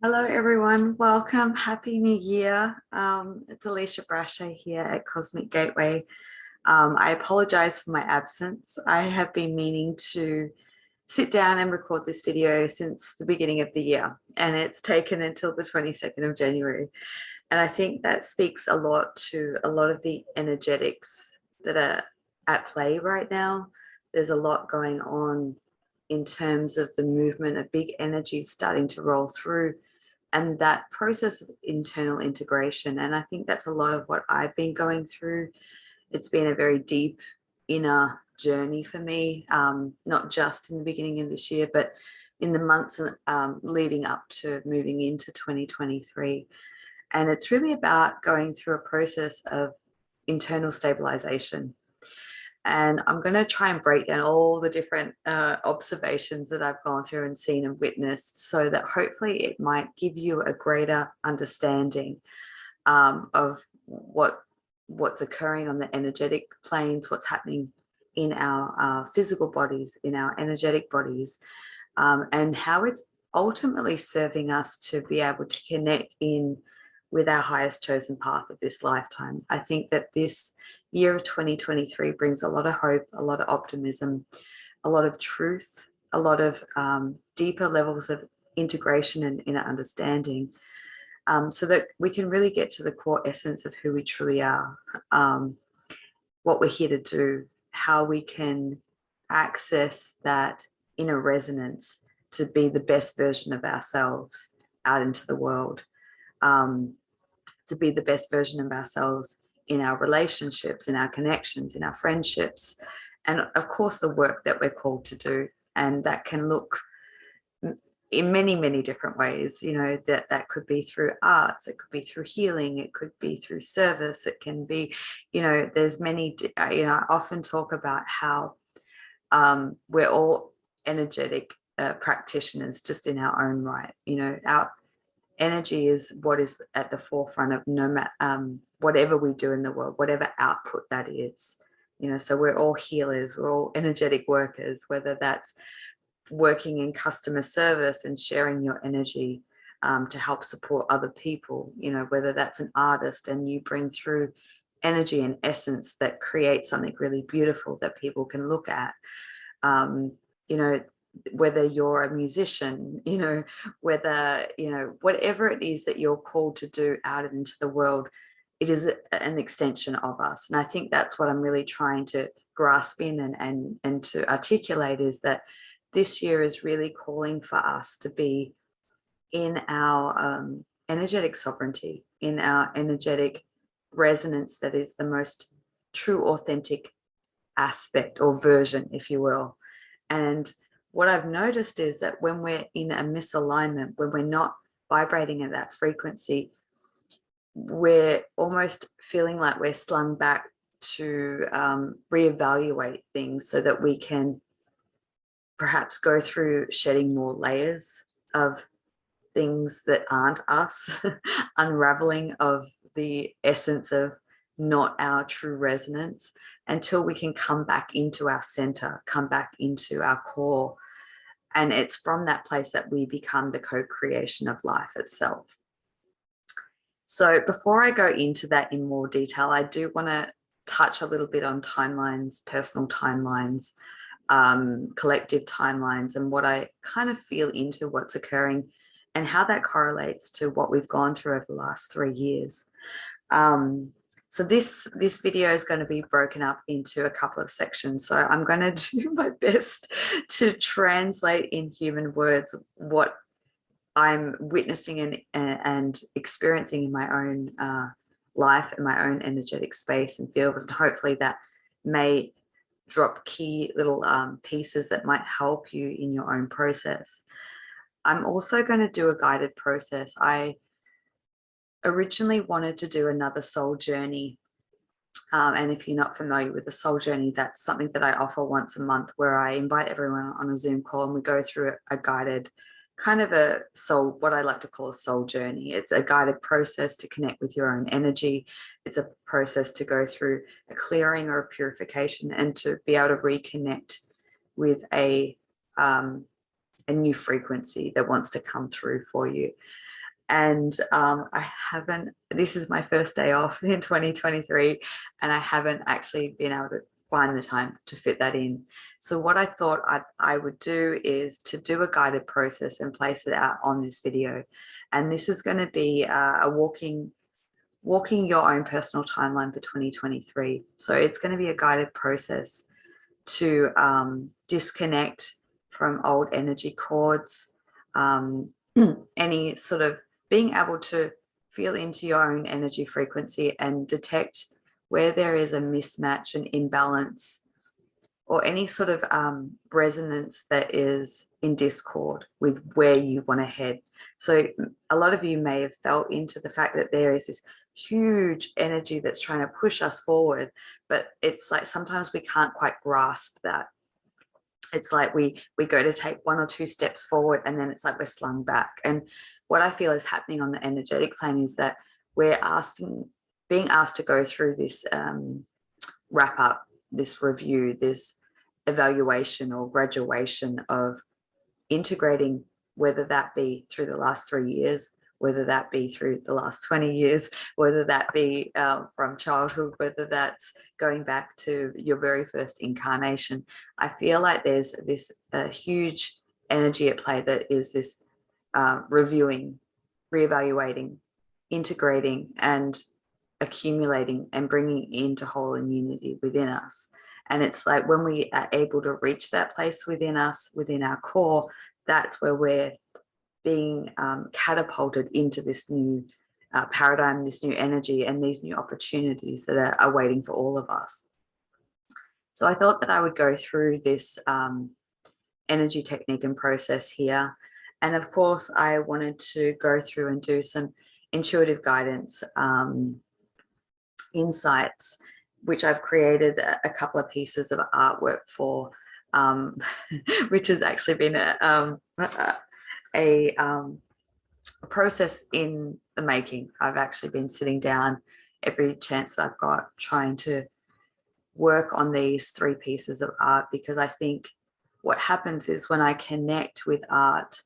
Hello, everyone. Welcome. Happy New Year. It's Alisha Brasher here at Cosmic Gateway. I apologize for my absence. I have been meaning to sit down and record this video since the beginning of the year, and it's taken until the 22nd of January. And I think that speaks a lot to a lot of the energetics that are at play right now. There's a lot going on in terms of the movement of big energies starting to roll through and that process of internal integration. And I think that's a lot of what I've been going through. It's been a very deep inner journey for me, not just in the beginning of this year, but in the months leading up to moving into 2023. And it's really about going through a process of internal stabilization. And I'm going to try and break down all the different observations that I've gone through and seen and witnessed so that hopefully it might give you a greater understanding of what's occurring on the energetic planes, what's happening in our physical bodies, in our energetic bodies, and how it's ultimately serving us to be able to connect in with our highest chosen path of this lifetime. I think that this year of 2023 brings a lot of hope, a lot of optimism, a lot of truth, a lot of deeper levels of integration and inner understanding, so that we can really get to the core essence of who we truly are, what we're here to do, how we can access that inner resonance to be the best version of ourselves out into the world. To be the best version of ourselves in our relationships, in our connections, in our friendships, and of course the work that we're called to do. And that can look in many, many different ways. That could be through arts, it could be through healing, it could be through service, it can be, there's many, I often talk about how we're all energetic practitioners just in our own right. Our energy is what is at the forefront of whatever we do in the world, whatever output that is. So we're all healers, we're all energetic workers, whether that's working in customer service and sharing your energy to help support other people, whether that's an artist and you bring through energy and essence that creates something really beautiful that people can look at. Whether you're a musician, whether, whatever it is that you're called to do out into the world, it is an extension of us. And I think that's what I'm really trying to grasp in and to articulate, is that this year is really calling for us to be in our energetic sovereignty, in our energetic resonance that is the most true, authentic aspect or version, if you will. And what I've noticed is that when we're in a misalignment, when we're not vibrating at that frequency, we're almost feeling like we're slung back to reevaluate things so that we can perhaps go through shedding more layers of things that aren't us, unraveling of the essence of not our true resonance, until we can come back into our center, come back into our core. And it's from that place that we become the co-creation of life itself. So before I go into that in more detail, I do want to touch a little bit on timelines, personal timelines, collective timelines, and what I kind of feel into what's occurring and how that correlates to what we've gone through over the last 3 years. So this video is going to be broken up into a couple of sections. So I'm going to do my best to translate in human words what I'm witnessing and experiencing in my own life, in my own energetic space and field. And hopefully that may drop key little pieces that might help you in your own process. I'm also going to do a guided process. I originally wanted to do another soul journey. And if you're not familiar with the soul journey, that's something that I offer once a month, where I invite everyone on a Zoom call and we go through a guided kind of a soul, what I like to call a soul journey. It's a guided process to connect with your own energy. It's a process to go through a clearing or a purification and to be able to reconnect with a a new frequency that wants to come through for you. And this is my first day off in 2023, and I haven't actually been able to find the time to fit that in. So what I thought I would do is to do a guided process and place it out on this video. And this is going to be a walking your own personal timeline for 2023. So it's going to be a guided process to disconnect from old energy cords, any sort of being able to feel into your own energy frequency and detect where there is a mismatch, an imbalance, or any sort of resonance that is in discord with where you want to head. So a lot of you may have felt into the fact that there is this huge energy that's trying to push us forward, but it's like sometimes we can't quite grasp that. It's like we go to take 1 or 2 steps forward, and then it's like we're slung back. And what I feel is happening on the energetic plane is that we're being asked to go through this wrap up, this review, this evaluation or graduation of integrating, whether that be through the last 3 years, whether that be through the last 20 years, whether that be from childhood, whether that's going back to your very first incarnation. I feel like there's this huge energy at play that is this reviewing, reevaluating, integrating, and accumulating and bringing into whole and unity within us. And it's like when we are able to reach that place within us, within our core, that's where we're being catapulted into this new paradigm, this new energy, and these new opportunities that are waiting for all of us. So I thought that I would go through this energy technique and process here. And of course, I wanted to go through and do some intuitive guidance insights, which I've created a couple of pieces of artwork for, which has actually been a process in the making. I've actually been sitting down every chance that I've got trying to work on these 3 pieces of art, because I think what happens is when I connect with art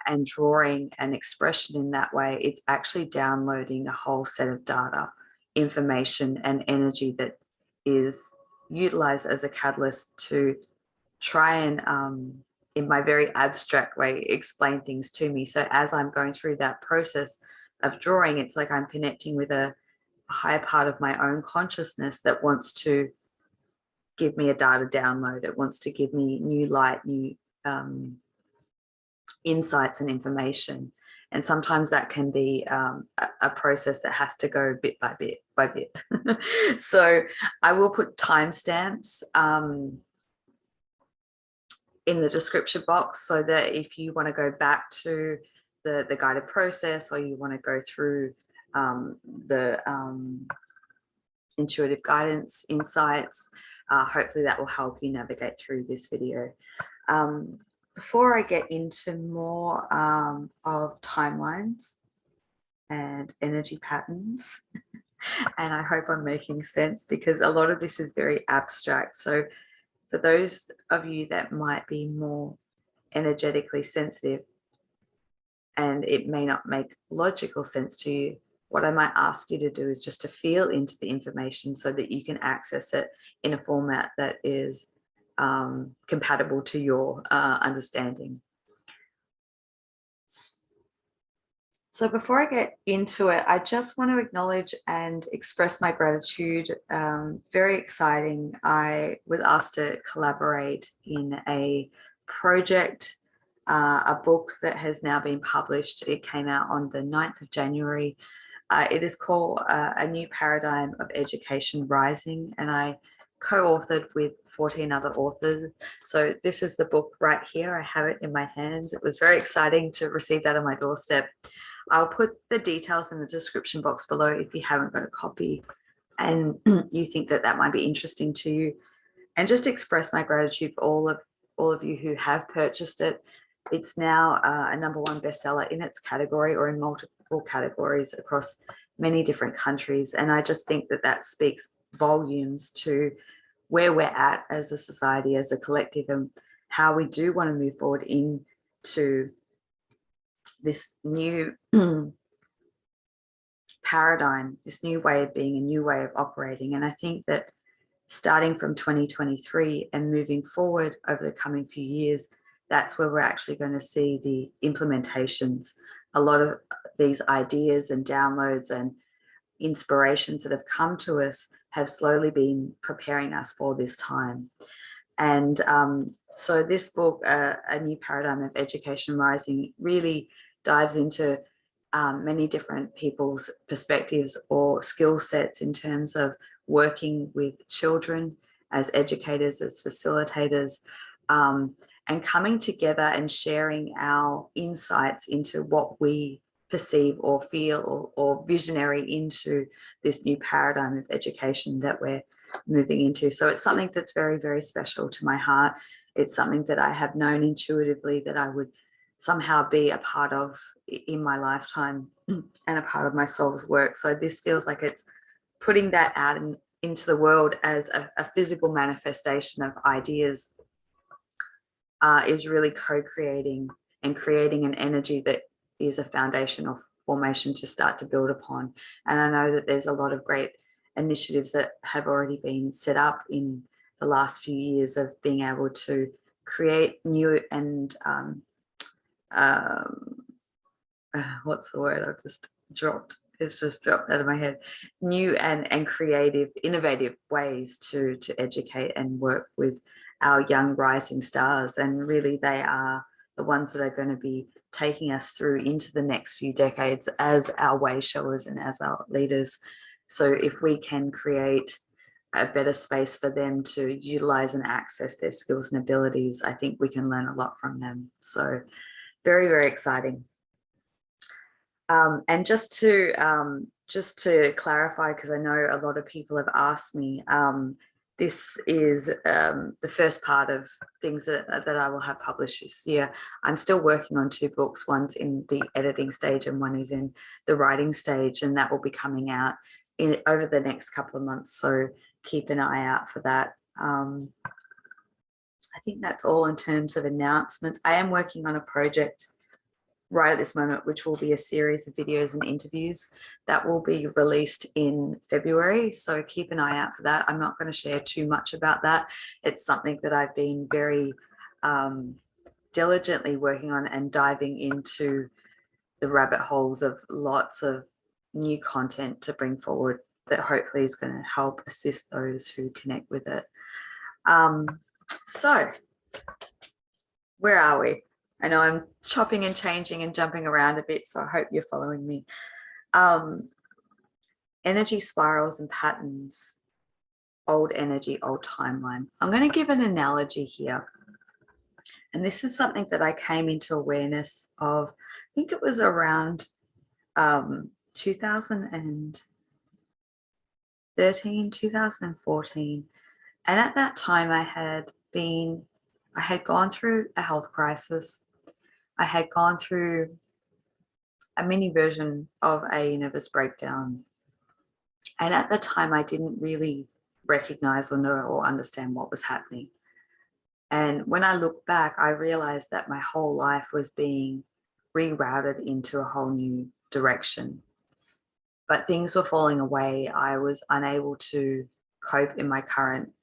and drawing and expression in that way, it's actually downloading a whole set of data, information, and energy that is utilized as a catalyst to try and in my very abstract way explain things to me. So as I'm going through that process of drawing, it's like I'm connecting with a higher part of my own consciousness that wants to give me a data download. It wants to give me new light, new insights and information. And sometimes that can be a process that has to go bit by bit by bit. So I will put timestamps in the description box, so that if you want to go back to the guided process, or you want to go through the intuitive guidance insights, hopefully that will help you navigate through this video. Before I get into more of timelines and energy patterns, and I hope I'm making sense, because a lot of this is very abstract. So for those of you that might be more energetically sensitive and it may not make logical sense to you, what I might ask you to do is just to feel into the information so that you can access it in a format that is compatible to your understanding. So before I get into it, I just want to acknowledge and express my gratitude. Very exciting. I was asked to collaborate in a project, a book that has now been published. It came out on the 9th of January. It is called A New Paradigm of Education Rising, and I co-authored with 14 other authors. So this is the book right here. I have it in my hands. It was very exciting to receive that on my doorstep. I'll put the details in the description box below if you haven't got a copy and you think that that might be interesting to you. And just express my gratitude for all of you who have purchased it. It's now a #1 bestseller in its category, or in multiple categories across many different countries. And I just think that that speaks volumes to where we're at as a society, as a collective, and how we do want to move forward into this new paradigm, this new way of being, a new way of operating. And I think that starting from 2023 and moving forward over the coming few years, that's where we're actually going to see the implementations. A lot of these ideas and downloads and inspirations that have come to us have slowly been preparing us for this time. And so this book, A New Paradigm of Education Rising, really dives into many different people's perspectives or skill sets in terms of working with children as educators, as facilitators, and coming together and sharing our insights into what we perceive or feel or visionary into this new paradigm of education that we're moving into. So it's something that's very, very special to my heart. It's something that I have known intuitively that I would somehow be a part of in my lifetime and a part of my soul's work. So this feels like it's putting that out into the world as a physical manifestation of ideas, is really co-creating and creating an energy that is a foundational formation to start to build upon. And I know that there's a lot of great initiatives that have already been set up in the last few years of being able to create new and what's the word I've just dropped? It's just dropped out of my head. New and creative, innovative ways to educate and work with our young rising stars. And really they are the ones that are going to be taking us through into the next few decades as our way showers and as our leaders. So if we can create a better space for them to utilize and access their skills and abilities, I think we can learn a lot from them. So very, very exciting. And just to clarify, because I know a lot of people have asked me, this is the first part of things that I will have published this year. I'm still working on 2 books. One's in the editing stage and one is in the writing stage, and that will be coming out over the next couple of months. So keep an eye out for that. I think that's all in terms of announcements. I am working on a project right at this moment, which will be a series of videos and interviews that will be released in February. So keep an eye out for that. I'm not going to share too much about that. It's something that I've been very diligently working on and diving into the rabbit holes of lots of new content to bring forward that hopefully is going to help assist those who connect with it. So where are we? I know I'm chopping and changing and jumping around a bit, so I hope you're following me. Energy spirals and patterns, old energy, old timeline. I'm going to give an analogy here. And this is something that I came into awareness of, I think it was around 2013, 2014. And at that time I had gone through a health crisis. I had gone through a mini version of a nervous breakdown. And at the time, I didn't really recognize or know or understand what was happening. And when I look back, I realized that my whole life was being rerouted into a whole new direction. But things were falling away. I was unable to cope in my current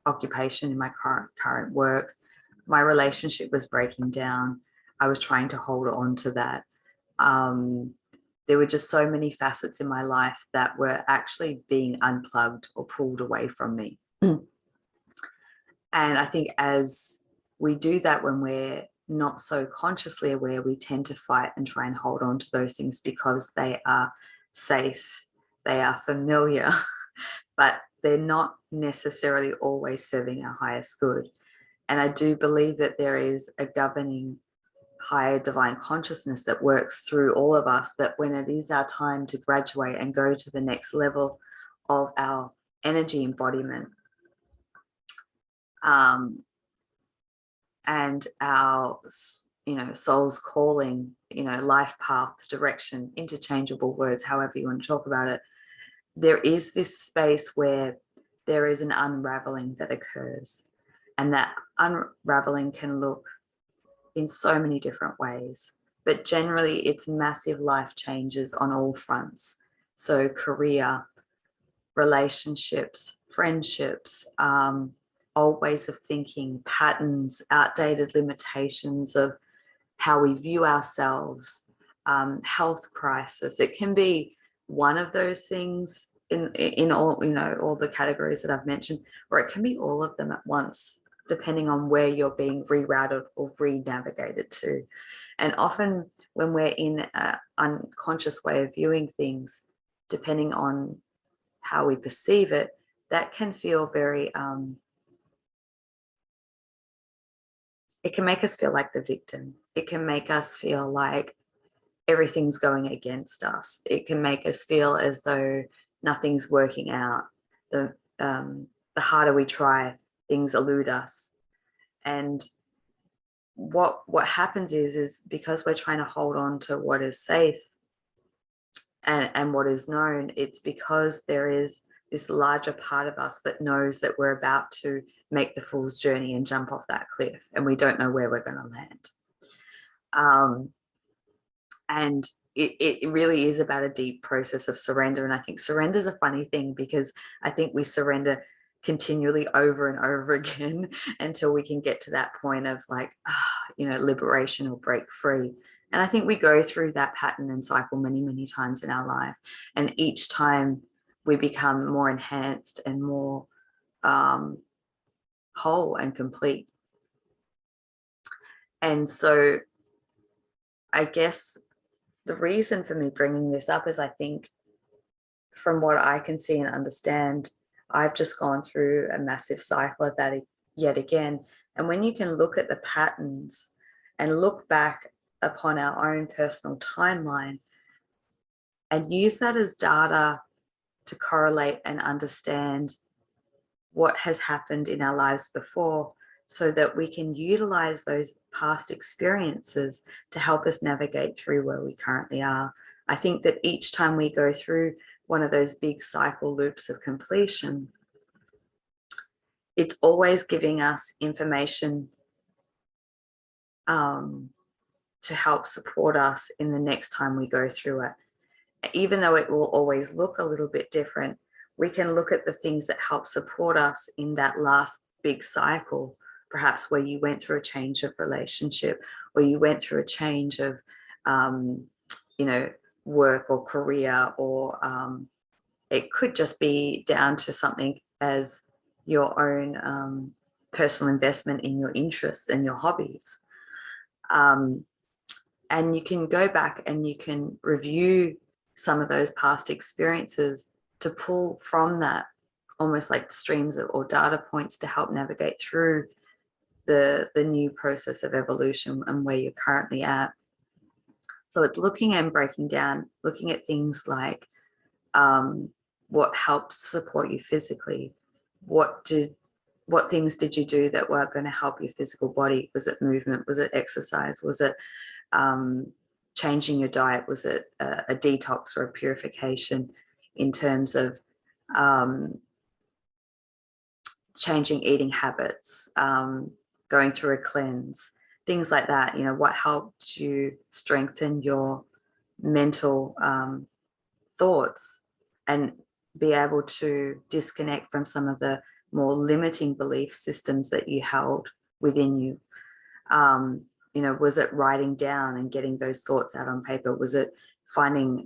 occupation, in my current work. My relationship was breaking down. I was trying to hold on to that. There were just so many facets in my life that were actually being unplugged or pulled away from me. And I think as we do that, when we're not so consciously aware, we tend to fight and try and hold on to those things because they are safe, they are familiar, but they're not necessarily always serving our highest good. And I do believe that there is a governing higher divine consciousness that works through all of us, that when it is our time to graduate and go to the next level of our energy embodiment, and our soul's calling, life path, direction, interchangeable words, however you want to talk about it, there is this space where there is an unraveling that occurs. And that unraveling can look in so many different ways. But generally, it's massive life changes on all fronts. So career, relationships, friendships, old ways of thinking, patterns, outdated limitations of how we view ourselves, health crisis. It can be one of those things in all, all the categories that I've mentioned, or it can be all of them at once, depending on where you're being rerouted or re-navigated to. And often when we're in an unconscious way of viewing things, depending on how we perceive it, that can feel very, it can make us feel like the victim. It can make us feel like everything's going against us. It can make us feel as though nothing's working out. The harder we try, things elude us. And what happens is because we're trying to hold on to what is safe and what is known, it's because there is this larger part of us that knows that we're about to make the fool's journey and jump off that cliff, and we don't know where we're going to land. And it really is about a deep process of surrender. And I think surrender is a funny thing, because I think we surrender continually over and over again until we can get to that point of like, liberation or break free. And I think we go through that pattern and cycle many, many times in our life. And each time we become more enhanced and more whole and complete. And so I guess the reason for me bringing this up is, I think from what I can see and understand, I've just gone through a massive cycle of that yet again. And when you can look at the patterns and look back upon our own personal timeline and use that as data to correlate and understand what has happened in our lives before, so that we can utilize those past experiences to help us navigate through where we currently are. I think that each time we go through one of those big cycle loops of completion, it's always giving us information to help support us in the next time we go through it. Even though it will always look a little bit different, we can look at the things that help support us in that last big cycle, perhaps where you went through a change of relationship, or you went through a change of, work or career, or it could just be down to something as your own personal investment in your interests and your hobbies. And you can go back and you can review some of those past experiences to pull from that almost like streams or data points to help navigate through the new process of evolution and where you're currently at. So it's looking and breaking down, looking at things like what helps support you physically. What things did you do that were going to help your physical body? Was it movement? Was it exercise? Was it changing your diet? Was it a detox or a purification in terms of changing eating habits, going through a cleanse, things like that? What helped you strengthen your mental thoughts and be able to disconnect from some of the more limiting belief systems that you held within you? Was it writing down and getting those thoughts out on paper? Was it finding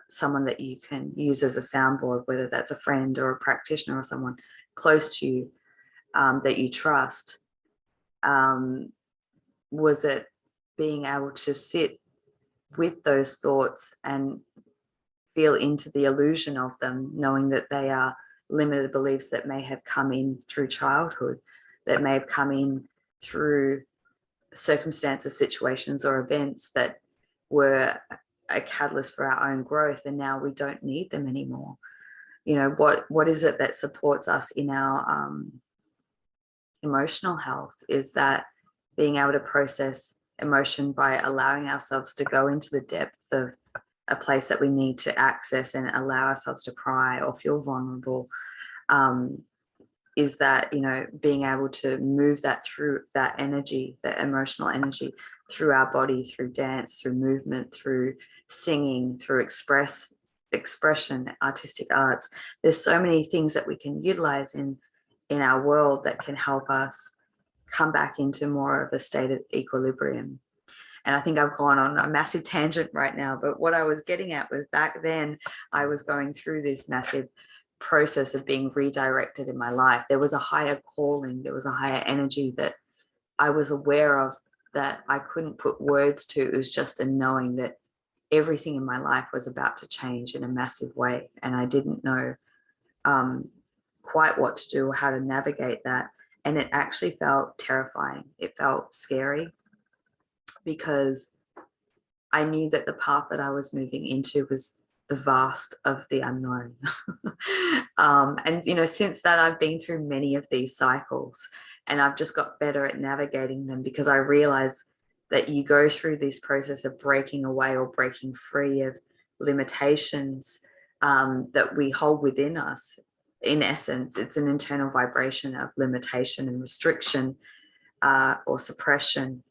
someone that you can use as a soundboard, whether that's a friend or a practitioner or someone close to you that you trust? Was it being able to sit with those thoughts and feel into the illusion of them, knowing that they are limited beliefs that may have come in through childhood, that may have come in through circumstances, situations, or events that were a catalyst for our own growth, and now we don't need them anymore? What is it that supports us in our emotional health? Is that being able to process emotion by allowing ourselves to go into the depth of a place that we need to access and allow ourselves to cry or feel vulnerable. is that, you know, being able to move that through, that energy, that emotional energy, through our body, through dance, through movement, through singing, through expression, artistic arts. There's so many things that we can utilize in our world that can help us come back into more of a state of equilibrium. And I think I've gone on a massive tangent right now, but what I was getting at was, back then I was going through this massive process of being redirected in my life. There was a higher calling, there was a higher energy that I was aware of that I couldn't put words to. It was just a knowing that everything in my life was about to change in a massive way. And I didn't know quite what to do or how to navigate that. And it actually felt terrifying. It felt scary, because I knew that the path that I was moving into was the vast of the unknown. And, you know, since that, I've been through many of these cycles, and I've just got better at navigating them, because I realize that you go through this process of breaking away or breaking free of limitations that we hold within us. In essence, it's an internal vibration of limitation and restriction, or suppression,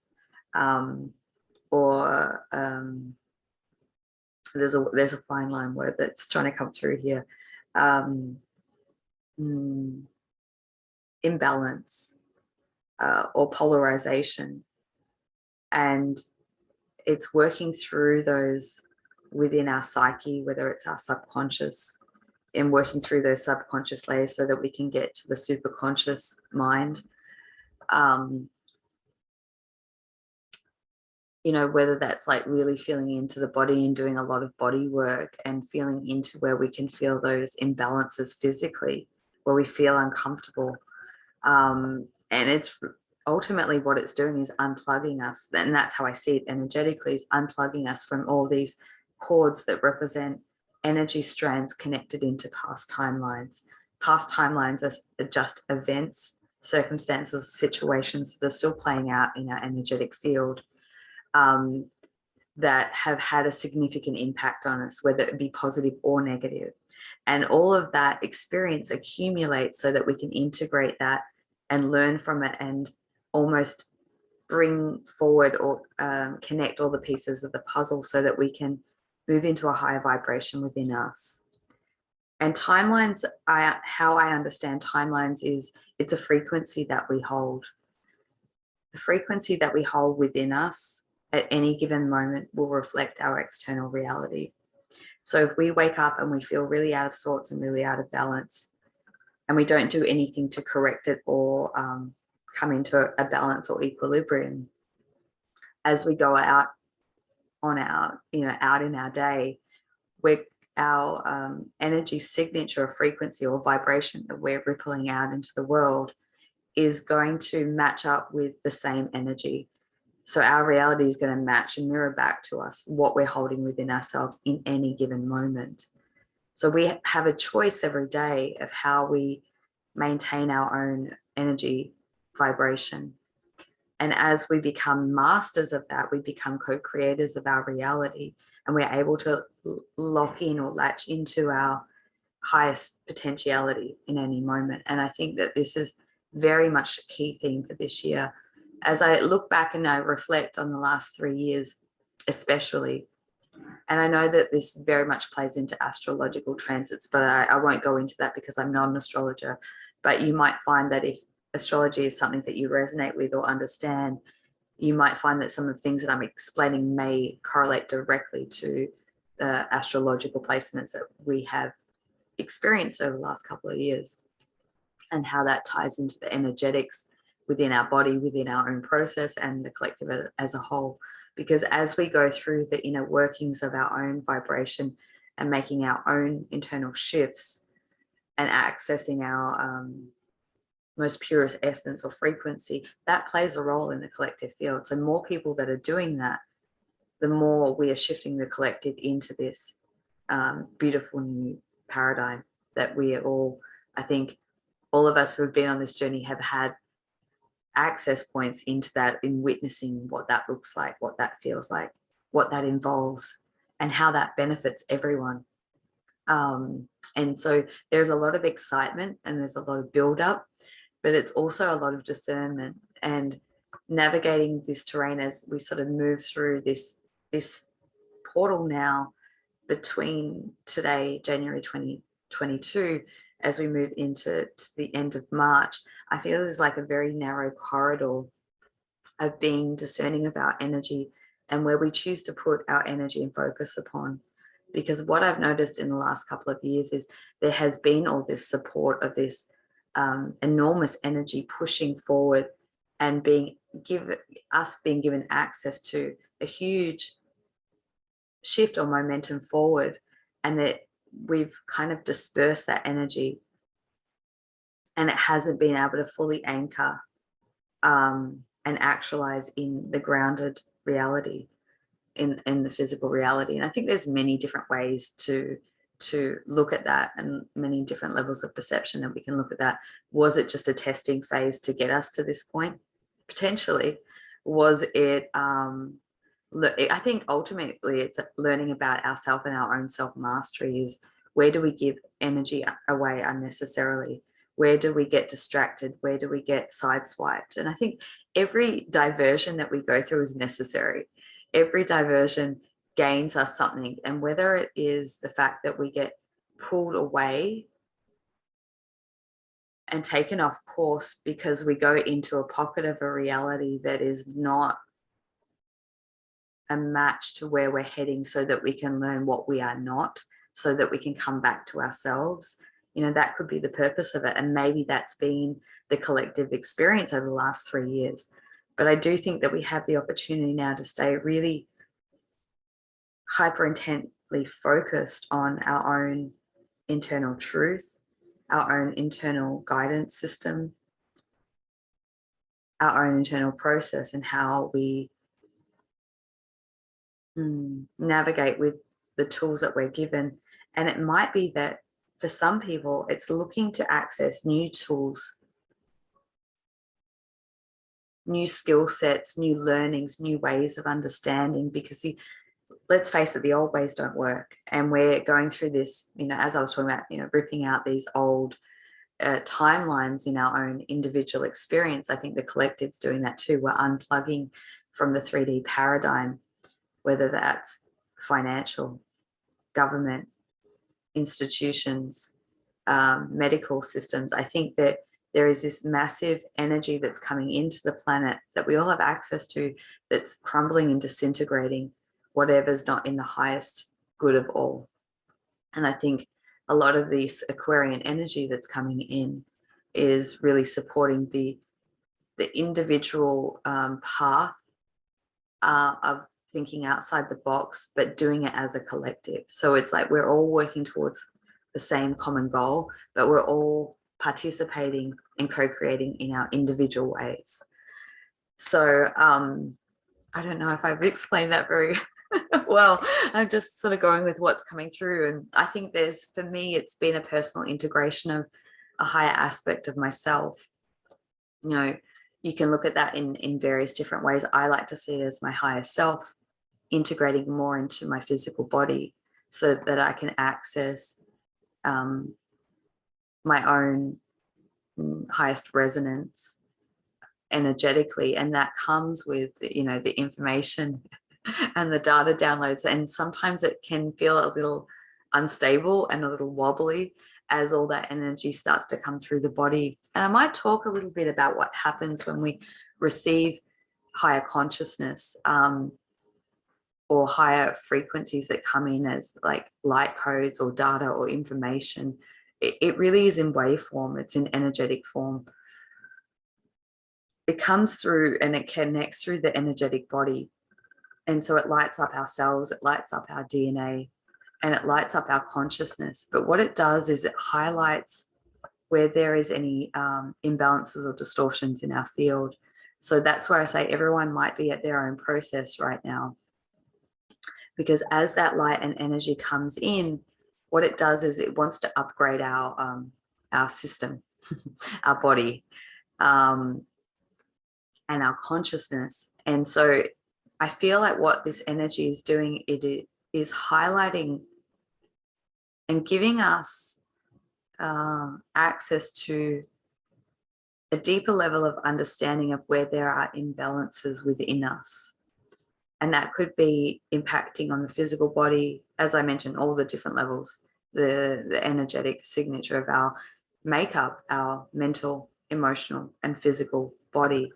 or there's a fine line word that's trying to come through here. Imbalance, or polarization. And it's working through those within our psyche, whether it's our subconscious, and working through those subconscious layers so that we can get to the superconscious mind. You know, whether that's like really feeling into the body and doing a lot of body work, and feeling into where we can feel those imbalances physically, where we feel uncomfortable. And it's ultimately what it's doing is unplugging us. And that's how I see it energetically, is unplugging us from all these cords that represent energy strands connected into past timelines. Past timelines are just events, circumstances, situations that are still playing out in our energetic field, that have had a significant impact on us, whether it be positive or negative. And all of that experience accumulates so that we can integrate that and learn from it, and almost bring forward or connect all the pieces of the puzzle so that we can move into a higher vibration within us. And timelines, how I understand timelines is, it's a frequency that we hold. The frequency that we hold within us at any given moment will reflect our external reality. So if we wake up and we feel really out of sorts and really out of balance, and we don't do anything to correct it or come into a balance or equilibrium, as we go out on our, out in our day, our energy signature or frequency or vibration that we're rippling out into the world is going to match up with the same energy. So our reality is going to match and mirror back to us what we're holding within ourselves in any given moment. So we have a choice every day of how we maintain our own energy vibration. And as we become masters of that, we become co-creators of our reality, and we're able to lock in or latch into our highest potentiality in any moment. And I think that this is very much a key theme for this year. As I look back and I reflect on the last 3 years, especially, and I know that this very much plays into astrological transits, but I won't go into that because I'm not an astrologer. But you might find that if astrology is something that you resonate with or understand, you might find that some of the things that I'm explaining may correlate directly to the astrological placements that we have experienced over the last couple of years, and how that ties into the energetics within our body, within our own process, and the collective as a whole. Because as we go through the inner workings of our own vibration and making our own internal shifts and accessing our most purest essence or frequency, that plays a role in the collective field. So more people that are doing that, the more we are shifting the collective into this beautiful new paradigm that we are all, I think, all of us who have been on this journey have had access points into that, in witnessing what that looks like, what that feels like, what that involves, and how that benefits everyone. And so there's a lot of excitement and there's a lot of build up, but it's also a lot of discernment and navigating this terrain as we sort of move through this portal now between today, January 2022, as we move into the end of March. I feel there's like a very narrow corridor of being discerning of our energy and where we choose to put our energy and focus upon. Because what I've noticed in the last couple of years is there has been all this support of this enormous energy pushing forward and being given access to a huge shift or momentum forward, and that we've kind of dispersed that energy and it hasn't been able to fully anchor and actualize in the grounded reality, in the physical reality. And I think there's many different ways to look at that and many different levels of perception that we can look at that. Was it just a testing phase to get us to this point? Potentially. Was it I think ultimately it's learning about ourselves and our own self-mastery. Is where do we give energy away unnecessarily? Where do we get distracted? Where do we get sideswiped? And I think every diversion that we go through is necessary. Every diversion gains us something. And whether it is the fact that we get pulled away and taken off course because we go into a pocket of a reality that is not a match to where we're heading, so that we can learn what we are not, so that we can come back to ourselves. That could be the purpose of it. And maybe that's been the collective experience over the last 3 years. But I do think that we have the opportunity now to stay really hyper intently focused on our own internal truth, our own internal guidance system, our own internal process, and how we navigate with the tools that we're given. And it might be that for some people, it's looking to access new tools, new skill sets, new learnings, new ways of understanding, because let's face it, the old ways don't work. And we're going through this, as I was talking about, ripping out these old timelines in our own individual experience. I think the collective's doing that too. We're unplugging from the 3D paradigm, whether that's financial, government, institutions, medical systems. I think that there is this massive energy that's coming into the planet that we all have access to, that's crumbling and disintegrating whatever's not in the highest good of all. And I think a lot of this Aquarian energy that's coming in is really supporting the individual path of thinking outside the box, but doing it as a collective. So it's like we're all working towards the same common goal, but we're all participating and co-creating in our individual ways. So I don't know if I've explained that very well. I'm just sort of going with what's coming through. And I think for me, it's been a personal integration of a higher aspect of myself. You can look at that in various different ways. I like to see it as my higher self integrating more into my physical body, so that I can access my own highest resonance energetically. And that comes with, the information and the data downloads. And sometimes it can feel a little unstable and a little wobbly as all that energy starts to come through the body. And I might talk a little bit about what happens when we receive higher consciousness, or higher frequencies that come in as like light codes or data or information. It really is in waveform. It's in energetic form. It comes through and it connects through the energetic body. And so it lights up our cells, it lights up our DNA, and it lights up our consciousness. But what it does is it highlights where there is any imbalances or distortions in our field. So that's where I say everyone might be at their own process right now. Because as that light and energy comes in, what it does is it wants to upgrade our system, our body, and our consciousness. And so I feel like what this energy is doing, it is highlighting and giving us access to a deeper level of understanding of where there are imbalances within us. And that could be impacting on the physical body, as I mentioned, all the different levels, the energetic signature of our makeup, our mental, emotional, and physical body.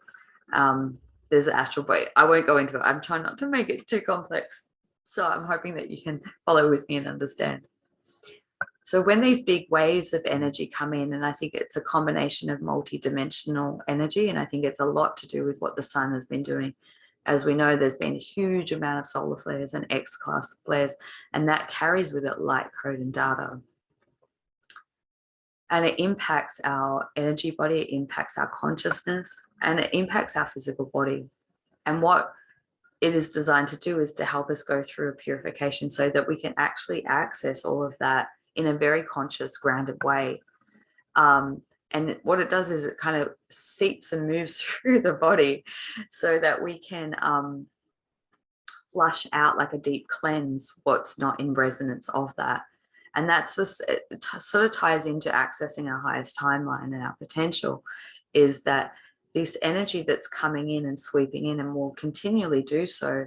There's the astral body. I won't go into it. I'm trying not to make it too complex. So I'm hoping that you can follow with me and understand. So when these big waves of energy come in, and I think it's a combination of multidimensional energy, and I think it's a lot to do with what the sun has been doing. As we know, there's been a huge amount of solar flares and X-class flares, and that carries with it light, code, and data. And it impacts our energy body, it impacts our consciousness, and it impacts our physical body. And what it is designed to do is to help us go through a purification so that we can actually access all of that in a very conscious, grounded way. And what it does is it kind of seeps and moves through the body so that we can flush out, like a deep cleanse, what's not in resonance of that. And that's this, it sort of ties into accessing our highest timeline and our potential, is that this energy that's coming in and sweeping in, and will continually do so,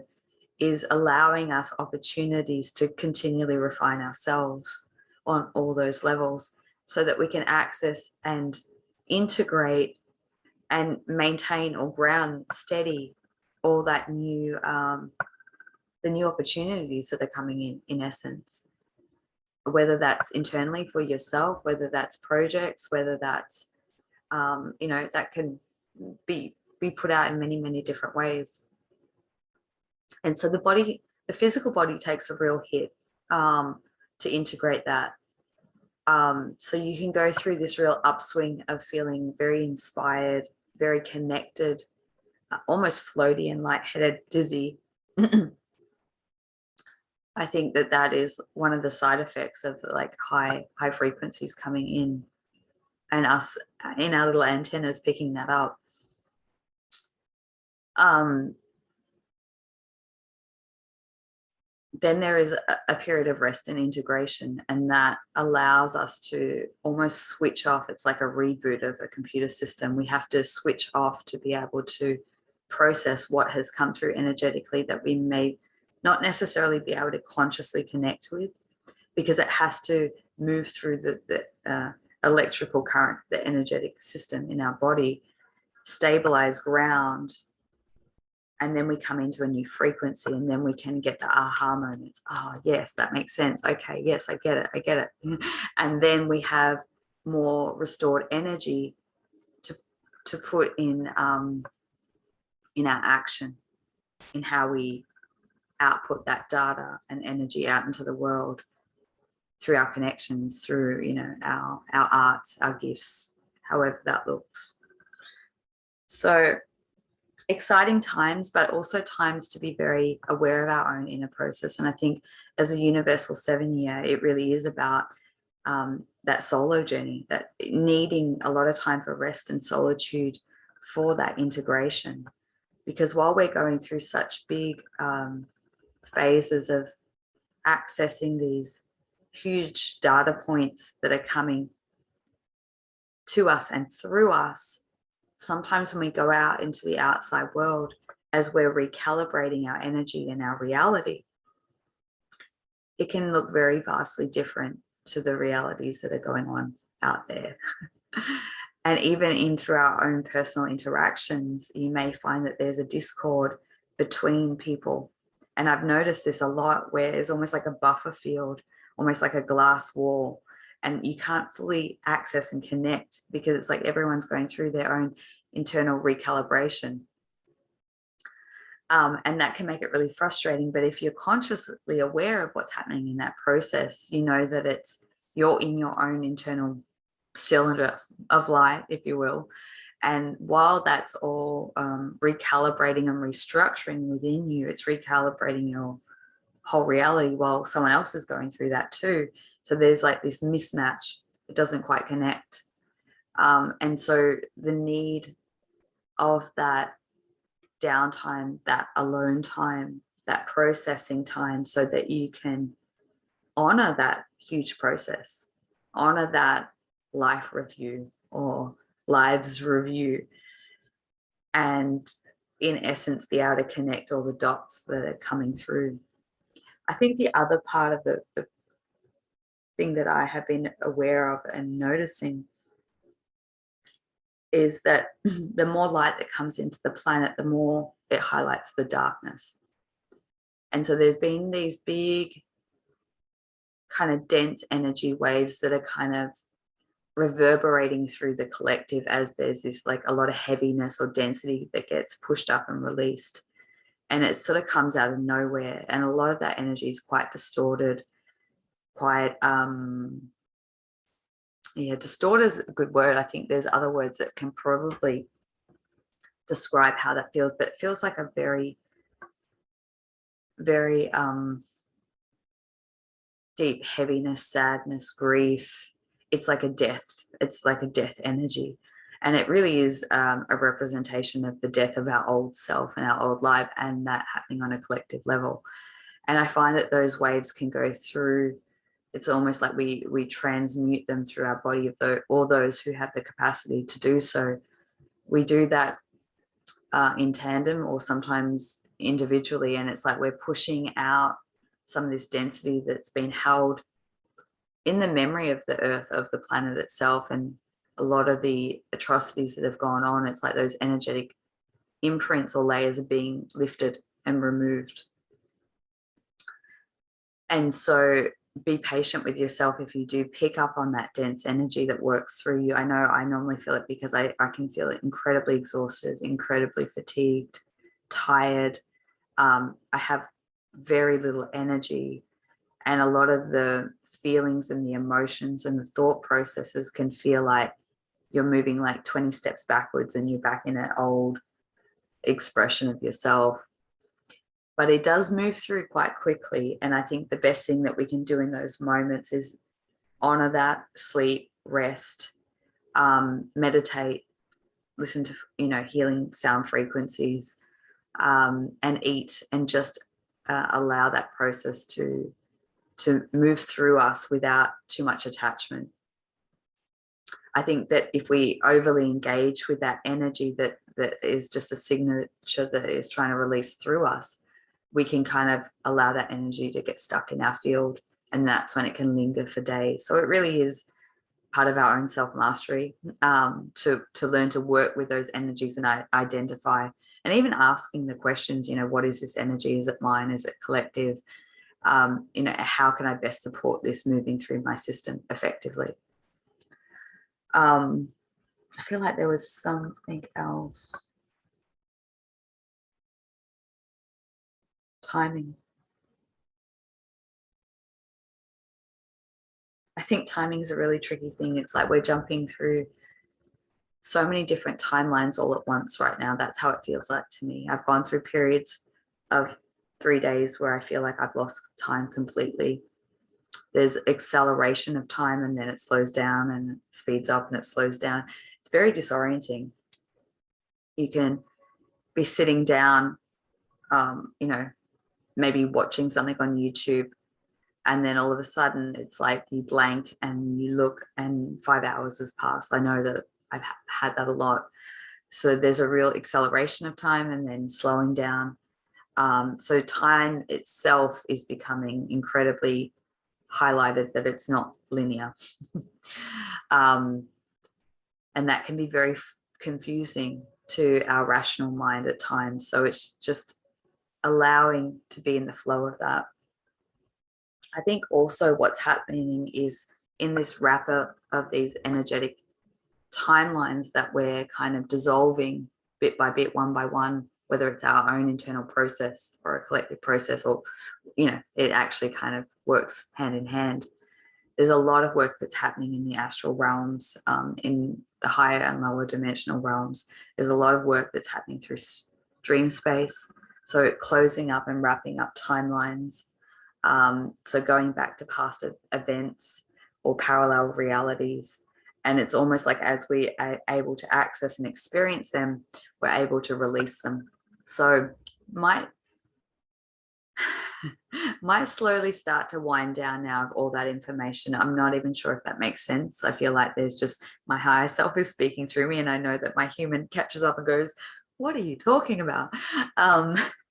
is allowing us opportunities to continually refine ourselves on all those levels, so that we can access and integrate and maintain or ground steady all that new, the new opportunities that are coming in essence, whether that's internally for yourself, whether that's projects, whether that's, you know, that can be put out in many, many different ways. And so the body, the physical body takes a real hit to integrate that. So you can go through this real upswing of feeling very inspired, very connected, almost floaty and lightheaded, dizzy. I think that that is one of the side effects of like high frequencies coming in, and us in our little antennas picking that up. Then there is a period of rest and integration, and that allows us to almost switch off. It's like a reboot of a computer system. We have to switch off to be able to process what has come through energetically that we may not necessarily be able to consciously connect with, because it has to move through the electrical current, the energetic system in our body, stabilize, ground, and then we come into a new frequency, and then we can get the aha moments. Oh, yes, that makes sense. Okay, yes, I get it. And then we have more restored energy to put in our action, in how we output that data and energy out into the world through our connections, through, you know, our arts, our gifts, however that looks. So exciting times, but also times to be very aware of our own inner process. And I think as a universal 7 year, it really is about that solo journey, that needing a lot of time for rest and solitude for that integration. Because while we're going through such big phases of accessing these huge data points that are coming to us and through us, sometimes when we go out into the outside world, as we're recalibrating our energy and our reality, it can look very vastly different to the realities that are going on out there. And even in through our own personal interactions, you may find that there's a discord between people. And I've noticed this a lot, where it's almost like a buffer field, almost like a glass wall, and you can't fully access and connect, because it's like everyone's going through their own internal recalibration. And that can make it really frustrating. But if you're consciously aware of what's happening in that process, you know that you're in your own internal cylinder of light, if you will. And while that's all recalibrating and restructuring within you, it's recalibrating your whole reality while someone else is going through that too. So there's like this mismatch. It doesn't quite connect. And so the need of that downtime, that alone time, that processing time, so that you can honor that huge process, honor that life review or lives review, and in essence be able to connect all the dots that are coming through. I think the other part of the thing that I have been aware of and noticing is that the more light that comes into the planet, the more it highlights the darkness. And so there's been these big kind of dense energy waves that are kind of reverberating through the collective as there's this like a lot of heaviness or density that gets pushed up and released. And it sort of comes out of nowhere. And a lot of that energy is quite distorted, quite, distorted is a good word. I think there's other words that can probably describe how that feels, but it feels like a very, very deep heaviness, sadness, grief. It's like a death. It's like a death energy. And it really is a representation of the death of our old self and our old life, and that happening on a collective level. And I find that those waves can go through, it's almost like we transmute them through our body of all those who have the capacity to do so. We do that in tandem or sometimes individually, and it's like we're pushing out some of this density that's been held in the memory of the earth, of the planet itself, and a lot of the atrocities that have gone on. It's like those energetic imprints or layers are being lifted and removed. And so be patient with yourself if you do pick up on that dense energy that works through you. I know I normally feel it because I can feel it incredibly exhausted, incredibly fatigued, tired. I have very little energy, and a lot of the feelings and the emotions and the thought processes can feel like you're moving like 20 steps backwards and you're back in an old expression of yourself. But it does move through quite quickly. And I think the best thing that we can do in those moments is honor that, sleep, rest, meditate, listen to, healing sound frequencies, and eat, and just allow that process to move through us without too much attachment. I think that if we overly engage with that energy that is just a signature that is trying to release through us, we can kind of allow that energy to get stuck in our field, and that's when it can linger for days. So it really is part of our own self-mastery, to learn to work with those energies and identify, and even asking the questions, what is this energy? Is it mine? Is it collective? How can I best support this moving through my system effectively? I feel like there was something else. Timing. I think timing is a really tricky thing. It's like we're jumping through so many different timelines all at once right now. That's how it feels like to me. I've gone through periods of 3 days where I feel like I've lost time completely. There's acceleration of time, and then it slows down and it speeds up and it slows down. It's very disorienting. You can be sitting down, maybe watching something on YouTube, and then all of a sudden it's like you blank and you look and 5 hours has passed. I know that I've had that a lot. So there's a real acceleration of time and then slowing down. So time itself is becoming incredibly highlighted, that it's not linear. And that can be very confusing to our rational mind at times. So it's just allowing to be in the flow of that. I think also what's happening is in this wrapper of these energetic timelines that we're kind of dissolving bit by bit, one by one, whether it's our own internal process or a collective process, or, it actually kind of works hand in hand. There's a lot of work that's happening in the astral realms, in the higher and lower dimensional realms. There's a lot of work that's happening through dream space. So closing up and wrapping up timelines. So going back to past events or parallel realities. And it's almost like as we are able to access and experience them, we're able to release them. So my might slowly start to wind down now of all that information. I'm not even sure if that makes sense. I feel like there's just my higher self is speaking through me, and I know that my human catches up and goes, what are you talking about?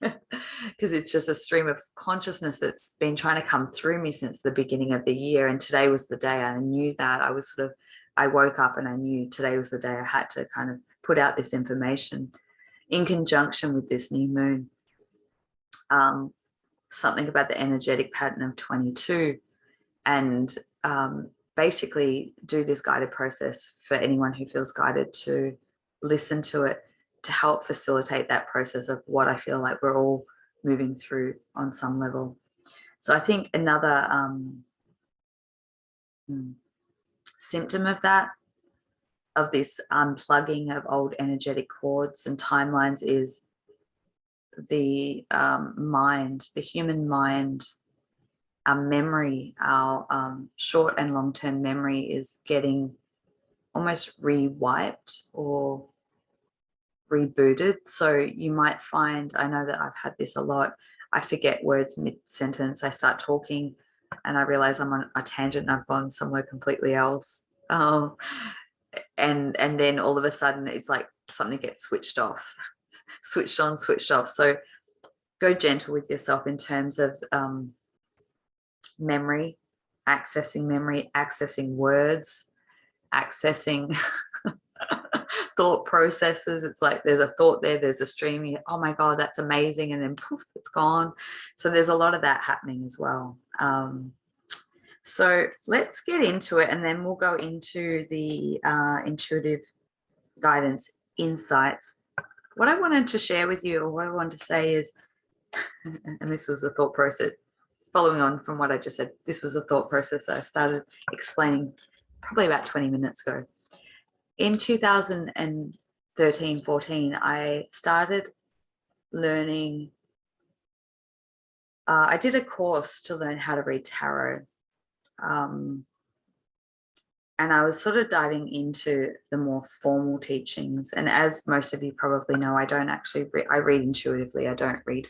Because it's just a stream of consciousness that's been trying to come through me since the beginning of the year. And today was the day I knew that. I woke up and I knew today was the day I had to kind of put out this information in conjunction with this new moon. Something about the energetic pattern of 22, and basically do this guided process for anyone who feels guided to listen to it, to help facilitate that process of what I feel like we're all moving through on some level. So I think another symptom of that, of this unplugging of old energetic cords and timelines, is the mind, the human mind, our memory, our short and long-term memory is getting almost re-wiped or rebooted. So you might find, I know that I've had this a lot, I forget words mid-sentence, I start talking and I realize I'm on a tangent and I've gone somewhere completely else. And then all of a sudden it's like something gets switched off, switched on, switched off. So go gentle with yourself in terms of memory, accessing words, accessing thought processes. It's like there's a thought there, there's a stream, you, oh my God, that's amazing, and then poof, it's gone. So there's a lot of that happening as well. So let's get into it, and then we'll go into the intuitive guidance insights. What I wanted to share with you, or what I wanted to say is, and this was the thought process, following on from what I just said, this was a thought process I started explaining probably about 20 minutes ago. In 2013, 14, I started learning, I did a course to learn how to read tarot. And I was sort of diving into the more formal teachings. And as most of you probably know, I don't actually I read intuitively. I don't read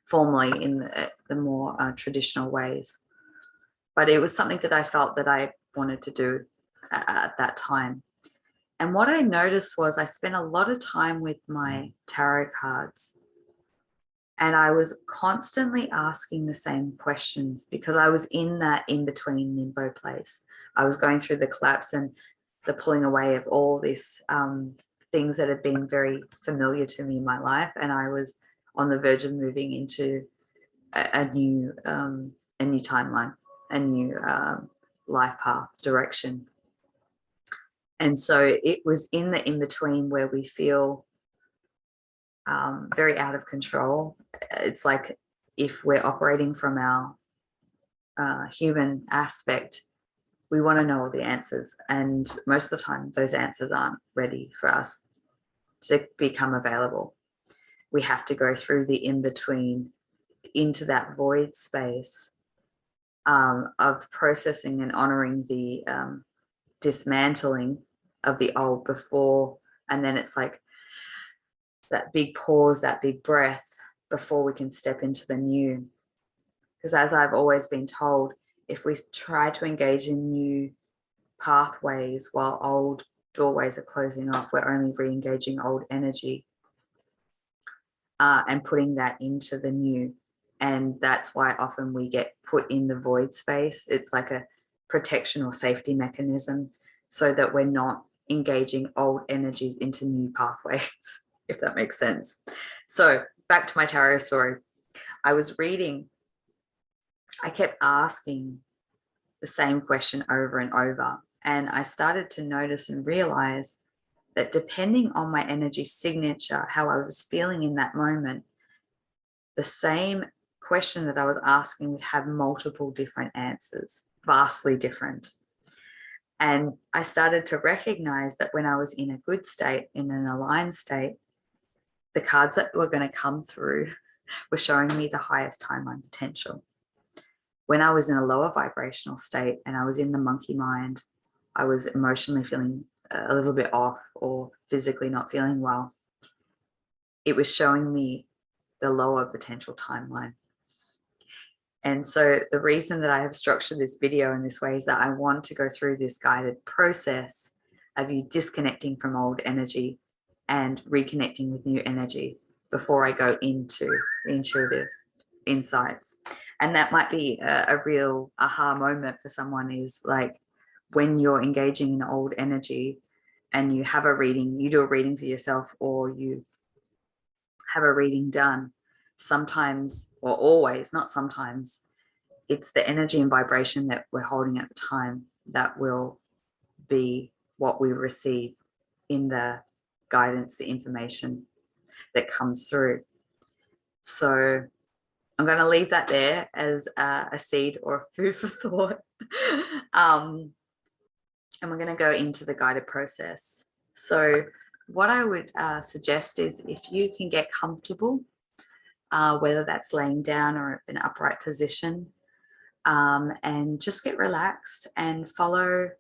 formally in the more traditional ways. But it was something that I felt that I wanted to do at that time. And what I noticed was I spent a lot of time with my tarot cards, and I was constantly asking the same questions because I was in that in-between limbo place. I was going through the collapse and the pulling away of all these things that had been very familiar to me in my life, and I was on the verge of moving into a new timeline, a new life path, direction. And so it was in the in-between where we feel very out of control. It's like if we're operating from our human aspect, we want to know all the answers. And most of the time, those answers aren't ready for us to become available. We have to go through the in-between into that void space of processing and honoring the dismantling of the old before, and then it's like that big pause, that big breath before we can step into the new. Because as I've always been told, if we try to engage in new pathways while old doorways are closing off, we're only re-engaging old energy and putting that into the new. And that's why often we get put in the void space. It's like a protection or safety mechanism so that we're not engaging old energies into new pathways, if that makes sense. So back to my tarot story. I was reading, I kept asking the same question over and over, and I started to notice and realize that depending on my energy signature, how I was feeling in that moment, the same question that I was asking would have multiple different answers, vastly different. And I started to recognize that when I was in a good state, in an aligned state, the cards that were going to come through were showing me the highest timeline potential. When I was in a lower vibrational state and I was in the monkey mind, I was emotionally feeling a little bit off or physically not feeling well, it was showing me the lower potential timeline. And so the reason that I have structured this video in this way is that I want to go through this guided process of you disconnecting from old energy and reconnecting with new energy before I go into the intuitive insights. And that might be a real aha moment for someone, is like when you're engaging in old energy and you have a reading, you do a reading for yourself, or you have a reading done, sometimes, or always, not sometimes, it's the energy and vibration that we're holding at the time that will be what we receive in the guidance, the information that comes through. So I'm going to leave that there as a seed or food for thought. And we're going to go into the guided process. So what I would suggest is, if you can get comfortable, whether that's laying down or in an upright position, and just get relaxed and follow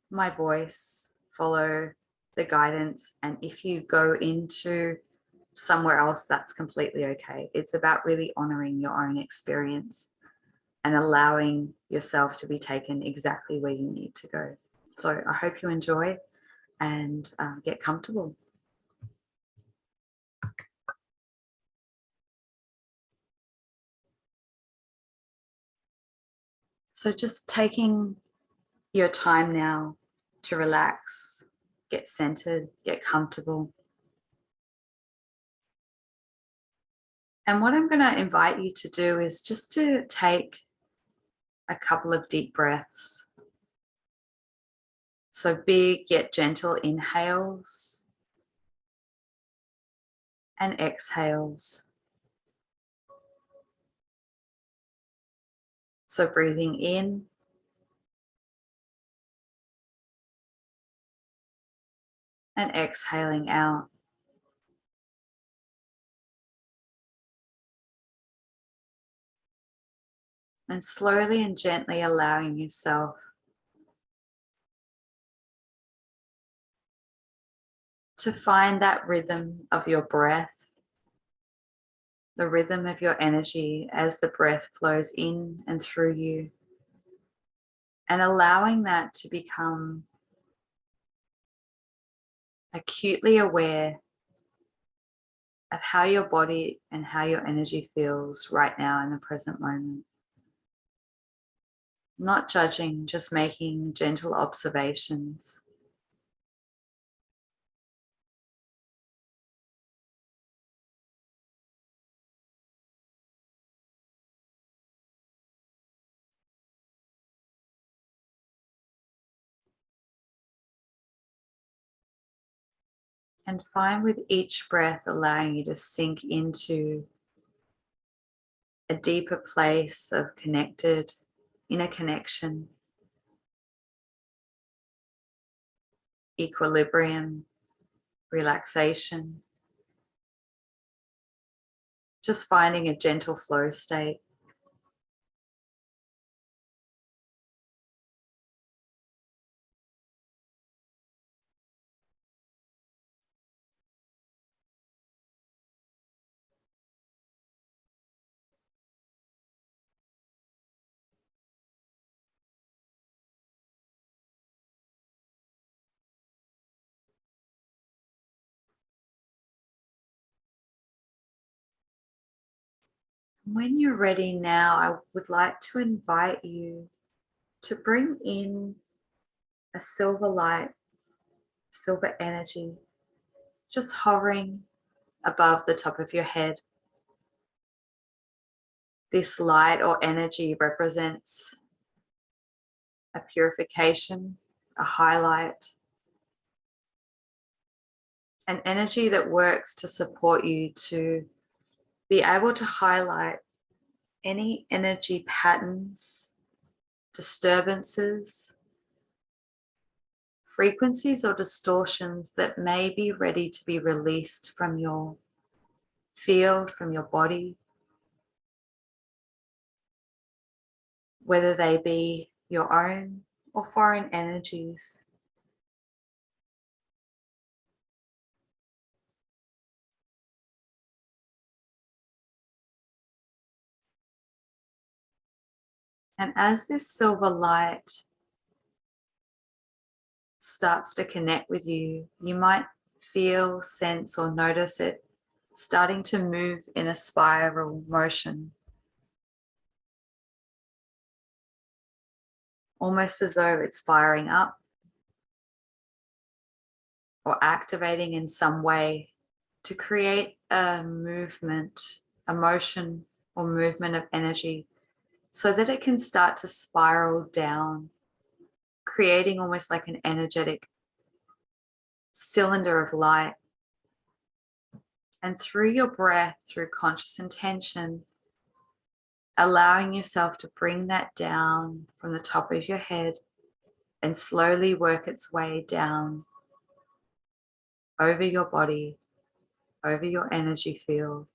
my voice, follow the guidance. And if you go into somewhere else, that's completely okay. It's about really honoring your own experience and allowing yourself to be taken exactly where you need to go. So I hope you enjoy and get comfortable. So just taking your time now to relax, get centered, get comfortable. And what I'm going to invite you to do is just to take a couple of deep breaths. So big yet gentle inhales and exhales. So breathing in and exhaling out. And slowly and gently allowing yourself to find that rhythm of your breath, the rhythm of your energy as the breath flows in and through you, and allowing that to become acutely aware of how your body and how your energy feels right now in the present moment. Not judging, just making gentle observations. And find with each breath allowing you to sink into a deeper place of connected, inner connection, equilibrium, relaxation. Just finding a gentle flow state. When you're ready now, I would like to invite you to bring in a silver light, silver energy, just hovering above the top of your head. This light or energy represents a purification, a highlight, an energy that works to support you to be able to highlight any energy patterns, disturbances, frequencies or distortions that may be ready to be released from your field, from your body, whether they be your own or foreign energies. And as this silver light starts to connect with you, you might feel, sense, or notice it starting to move in a spiral motion, almost as though it's firing up or activating in some way to create a movement, a motion or movement of energy, so that it can start to spiral down, creating almost like an energetic cylinder of light. And through your breath, through conscious intention, allowing yourself to bring that down from the top of your head and slowly work its way down over your body, over your energy field.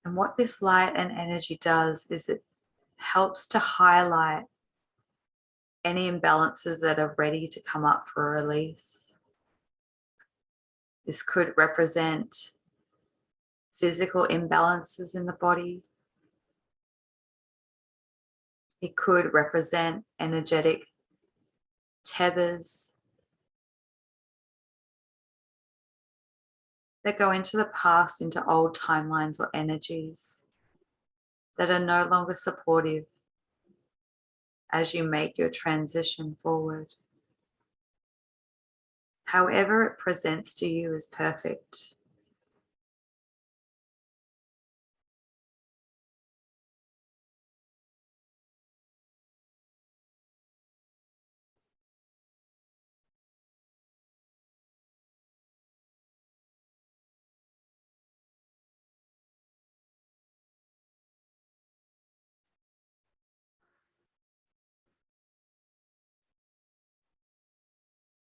And what this light and energy does is it helps to highlight any imbalances that are ready to come up for release. This could represent physical imbalances in the body. It could represent energetic tethers that go into the past, into old timelines or energies that are no longer supportive as you make your transition forward. However it presents to you is perfect.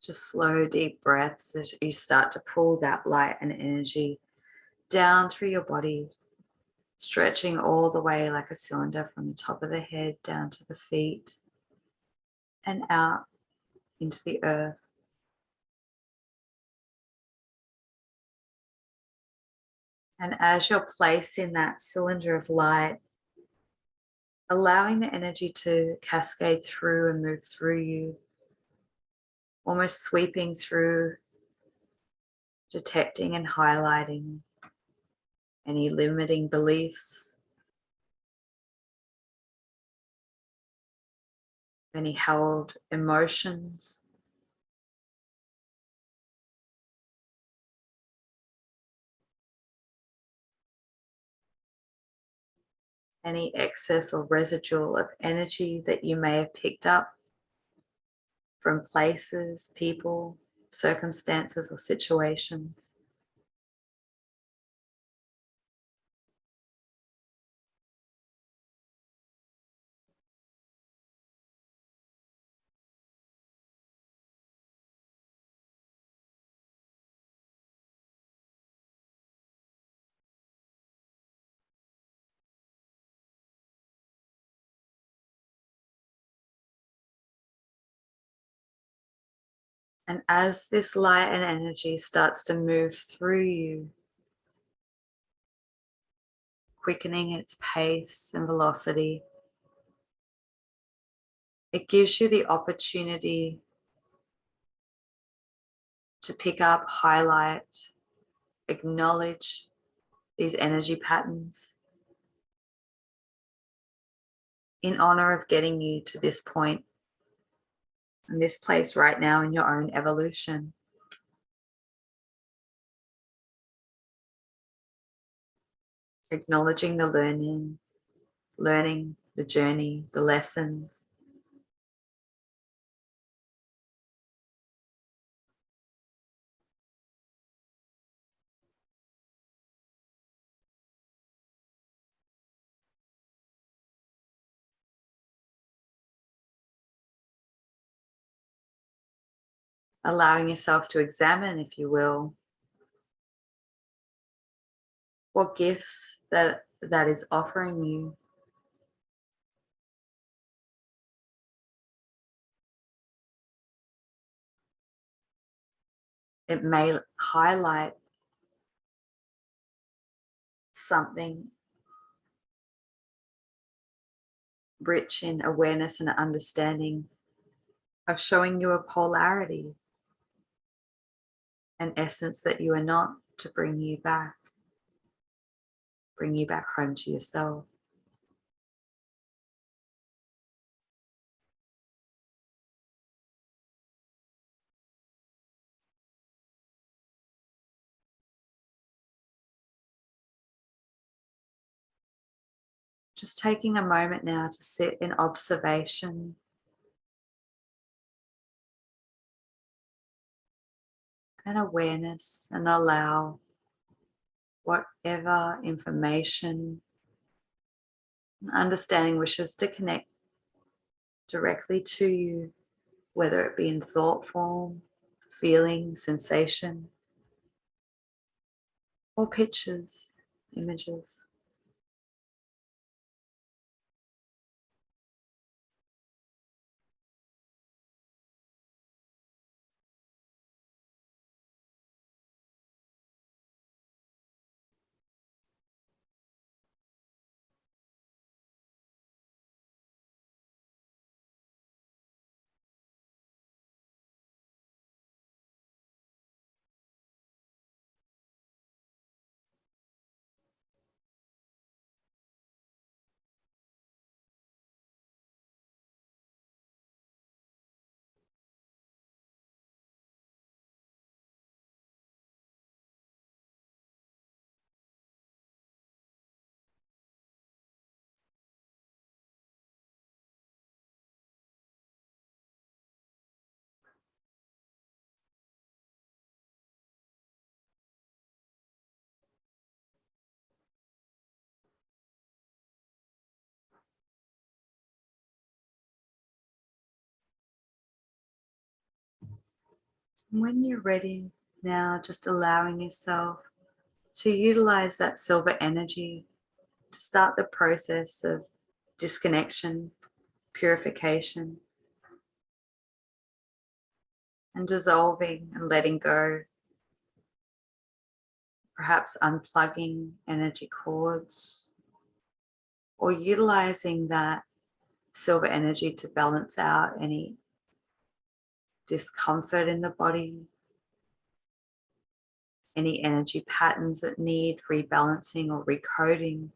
Just slow, deep breaths as you start to pull that light and energy down through your body, stretching all the way like a cylinder from the top of the head down to the feet and out into the earth. And as you're placed in that cylinder of light, allowing the energy to cascade through and move through you, almost sweeping through, detecting and highlighting any limiting beliefs, any held emotions, any excess or residual of energy that you may have picked up from places, people, circumstances, or situations. And as this light and energy starts to move through you, quickening its pace and velocity, it gives you the opportunity to pick up, highlight, acknowledge these energy patterns in honor of getting you to this point and this place right now in your own evolution. Acknowledging the learning, the journey, the lessons. Allowing yourself to examine, if you will, what gifts that is offering you. It may highlight something rich in awareness and understanding of showing you a polarity, an essence that you are not, to bring you back home to yourself. Just taking a moment now to sit in observation and awareness, and allow whatever information and understanding wishes to connect directly to you, whether it be in thought form, feeling, sensation, or pictures, images. And when you're ready now, just allowing yourself to utilize that silver energy to start the process of disconnection, purification, and dissolving and letting go, perhaps unplugging energy cords, or utilizing that silver energy to balance out any discomfort in the body, any energy patterns that need rebalancing or recoding.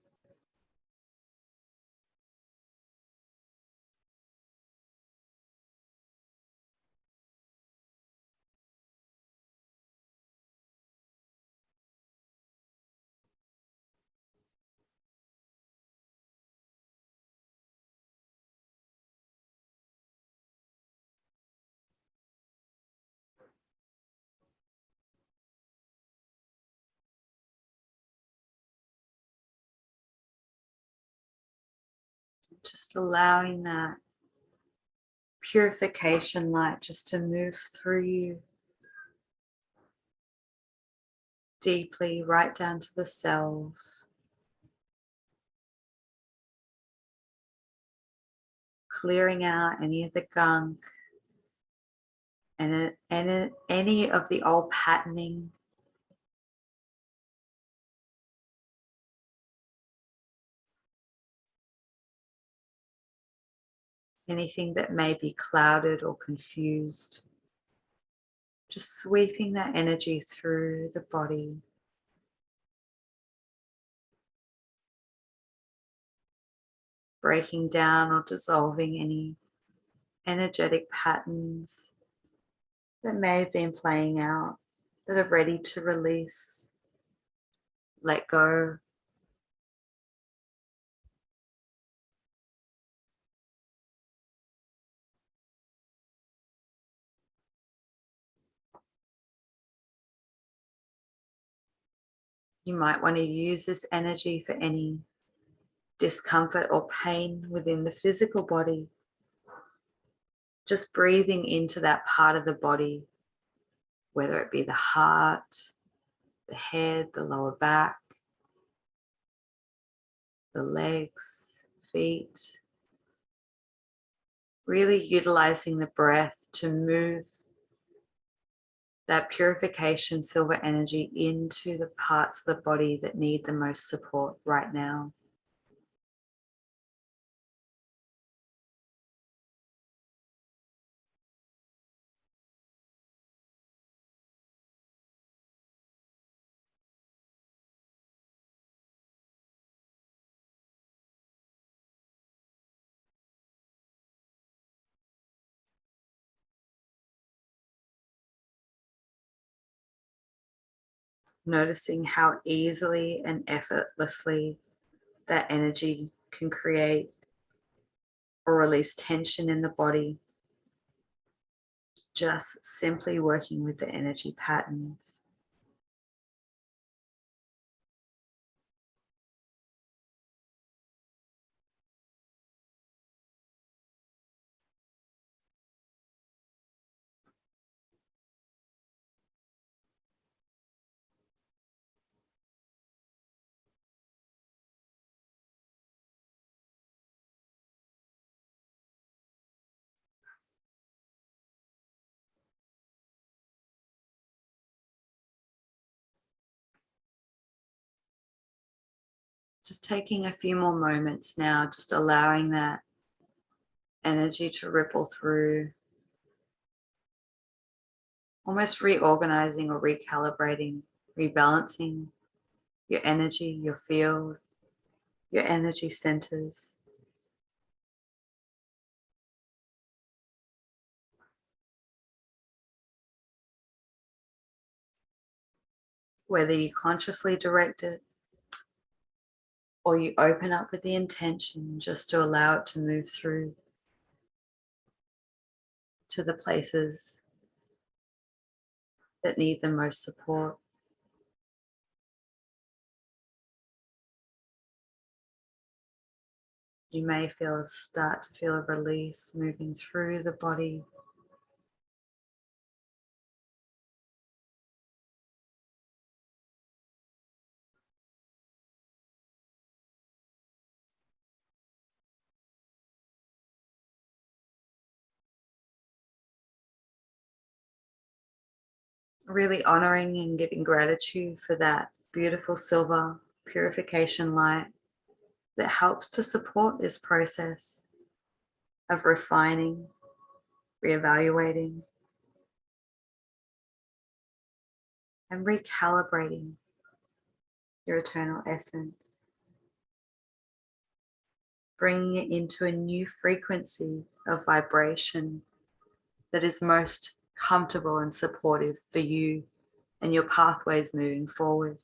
Just allowing that purification light just to move through you deeply, right down to the cells, clearing out any of the gunk and any of the old patterning, anything that may be clouded or confused. Just sweeping that energy through the body. Breaking down or dissolving any energetic patterns that may have been playing out, that are ready to release, let go. You might want to use this energy for any discomfort or pain within the physical body. Just breathing into that part of the body, whether it be the heart, the head, the lower back, the legs, feet. Really utilizing the breath to move that purification silver energy into the parts of the body that need the most support right now. Noticing how easily and effortlessly that energy can create or release tension in the body, just simply working with the energy patterns. Just taking a few more moments now, just allowing that energy to ripple through, almost reorganizing or recalibrating, rebalancing your energy, your field, your energy centers. Whether you consciously direct it or you open up with the intention just to allow it to move through to the places that need the most support. You may start to feel a release moving through the body. Really honoring and giving gratitude for that beautiful silver purification light that helps to support this process of refining, reevaluating, and recalibrating your eternal essence, bringing it into a new frequency of vibration that is most comfortable and supportive for you and your pathways moving forward.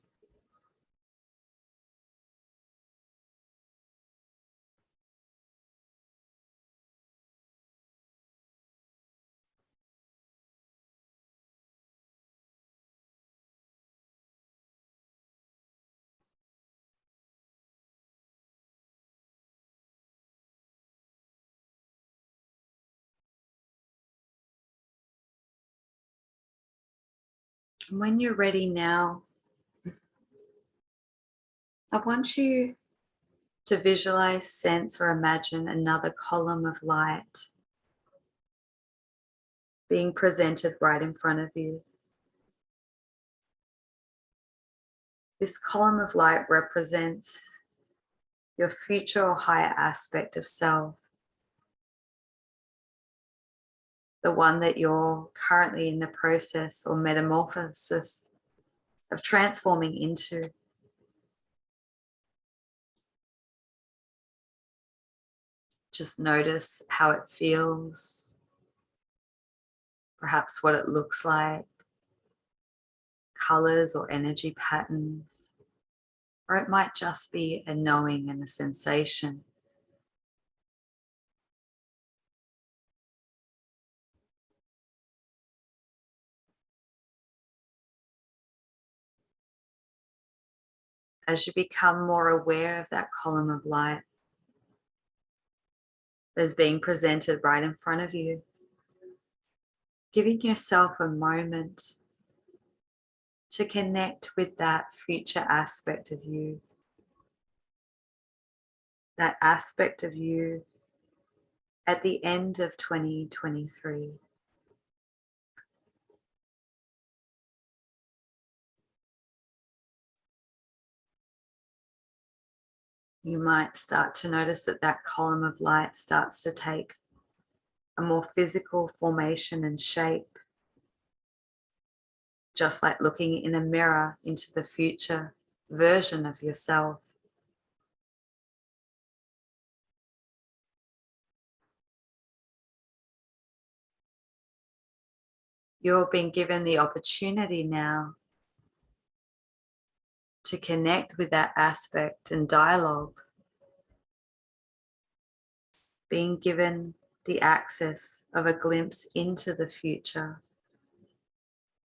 And when you're ready now, I want you to visualize, sense, or imagine another column of light being presented right in front of you. This column of light represents your future or higher aspect of self, the one that you're currently in the process or metamorphosis of transforming into. Just notice how it feels, perhaps what it looks like, colors or energy patterns, or it might just be a knowing and a sensation. As you become more aware of that column of light that's being presented right in front of you, giving yourself a moment to connect with that future aspect of you, that aspect of you at the end of 2023. You might start to notice that that column of light starts to take a more physical formation and shape, just like looking in a mirror into the future version of yourself. You're being given the opportunity now to connect with that aspect and dialogue, being given the access of a glimpse into the future,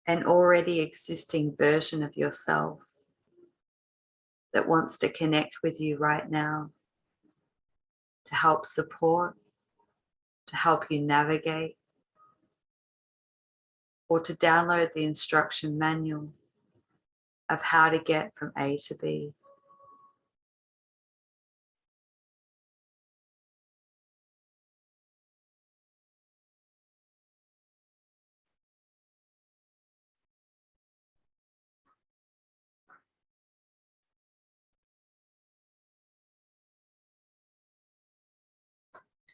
an already existing version of yourself that wants to connect with you right now, to help support, to help you navigate, or to download the instruction manual of how to get from A to B.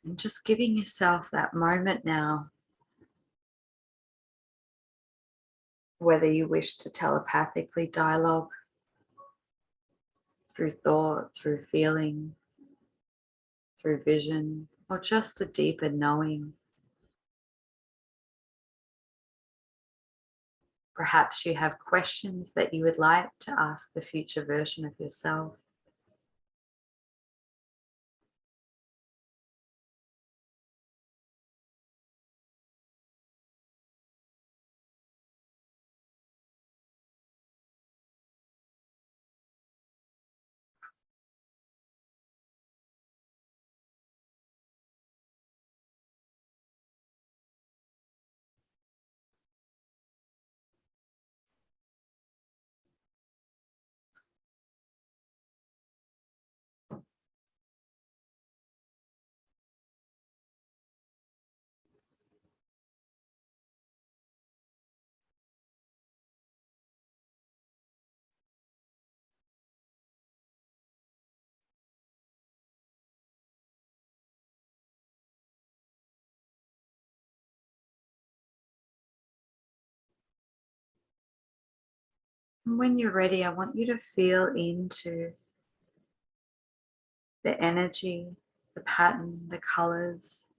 And just giving yourself that moment now, whether you wish to telepathically dialogue through thought, through feeling, through vision, or just a deeper knowing. Perhaps you have questions that you would like to ask the future version of yourself. And when you're ready, I want you to feel into the energy, the pattern, the colors.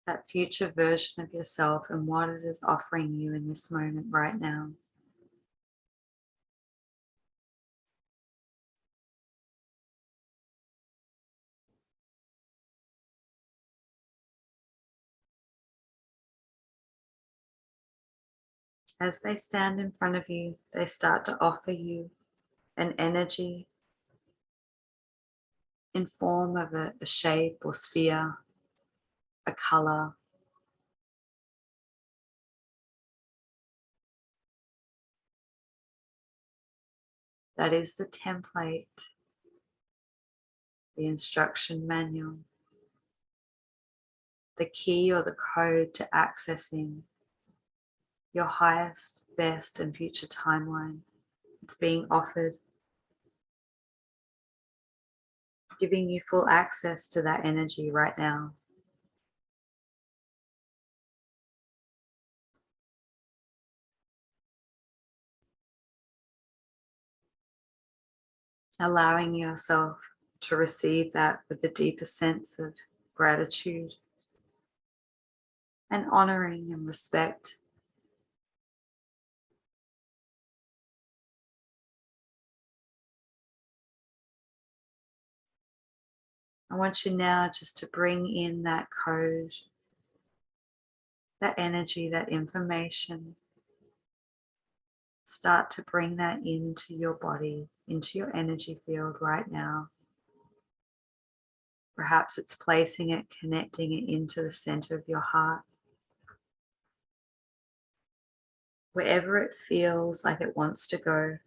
That future version of yourself and what it is offering you in this moment right now. As they stand in front of you, they start to offer you an energy in form of a shape or sphere, a color. That is the template, the instruction manual, the key or the code to accessing your highest, best, and future timeline. It's being offered, giving you full access to that energy right now. Allowing yourself to receive that with a deeper sense of gratitude and honoring and respect. I want you now just to bring in that code, that energy, that information. Start to bring that into your body, into your energy field right now. Perhaps it's placing it, connecting it into the center of your heart. Wherever it feels like it wants to go.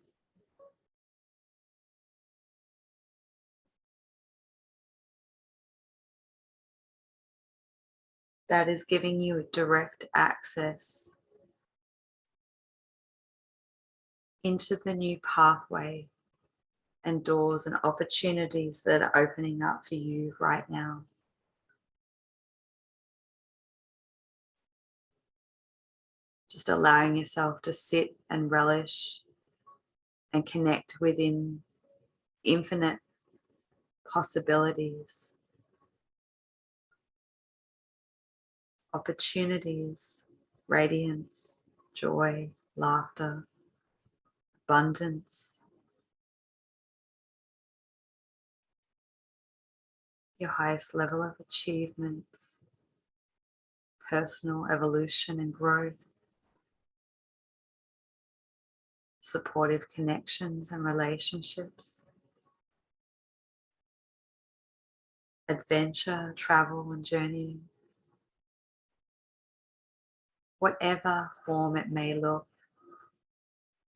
that is giving you direct access into the new pathway and doors and opportunities that are opening up for you right now. Just allowing yourself to sit and relish and connect within infinite possibilities, opportunities, radiance, joy, laughter, abundance, your highest level of achievements, personal evolution and growth, supportive connections and relationships, adventure, travel and journeying, whatever form it may look,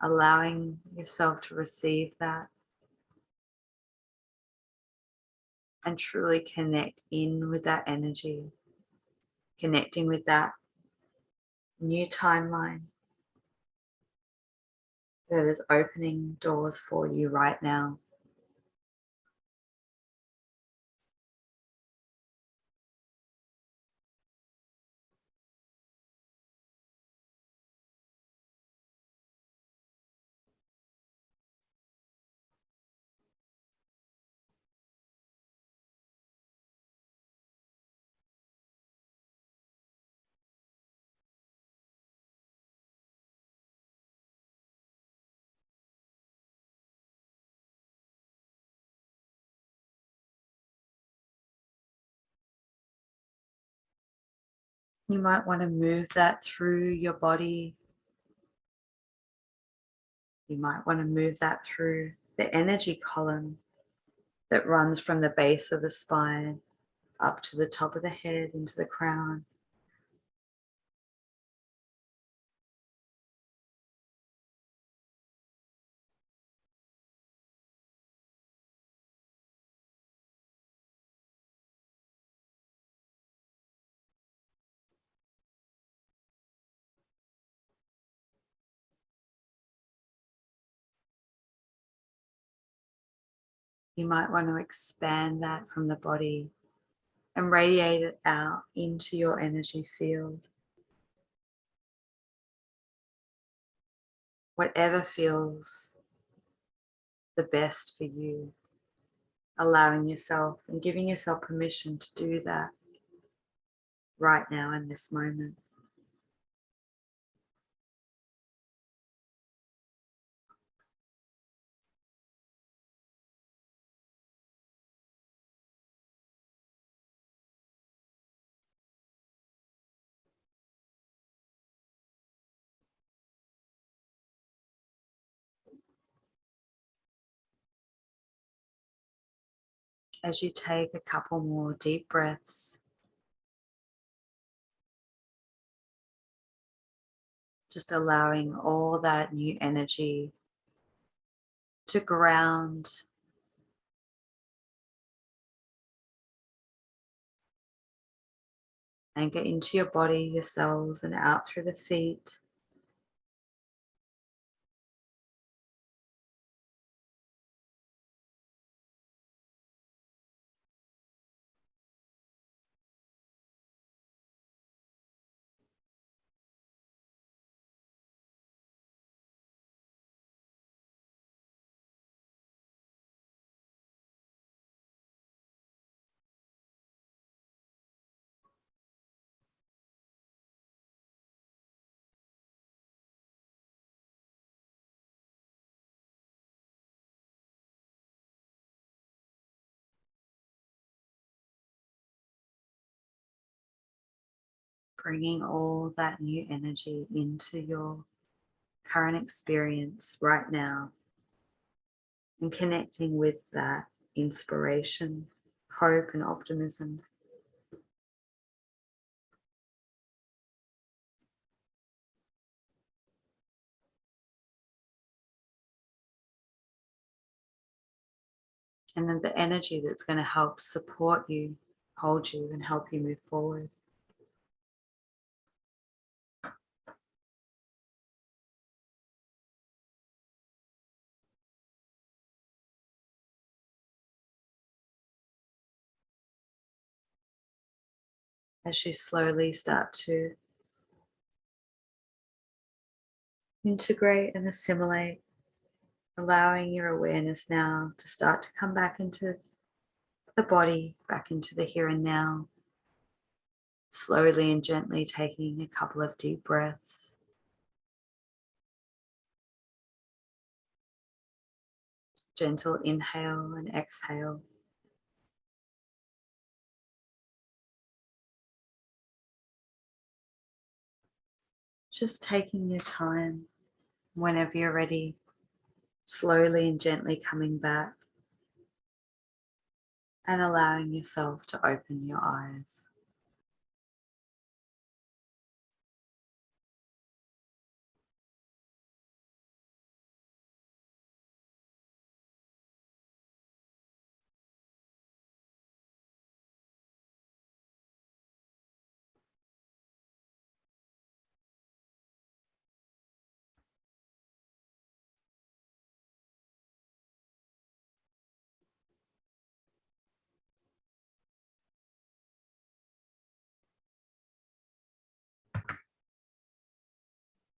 allowing yourself to receive that and truly connect in with that energy, connecting with that new timeline that is opening doors for you right now. You might want to move that through your body. You might want to move that through the energy column that runs from the base of the spine up to the top of the head into the crown. You might want to expand that from the body and radiate it out into your energy field. Whatever feels the best for you, allowing yourself and giving yourself permission to do that right now in this moment. As you take a couple more deep breaths, just allowing all that new energy to ground and get into your body, your cells, and out through the feet. Bringing all that new energy into your current experience right now and connecting with that inspiration, hope, and optimism. And then the energy that's going to help support you, hold you, and help you move forward. as you slowly start to integrate and assimilate, allowing your awareness now to start to come back into the body, back into the here and now, slowly and gently taking a couple of deep breaths. Gentle inhale and exhale. Just taking your time whenever you're ready, slowly and gently coming back and allowing yourself to open your eyes.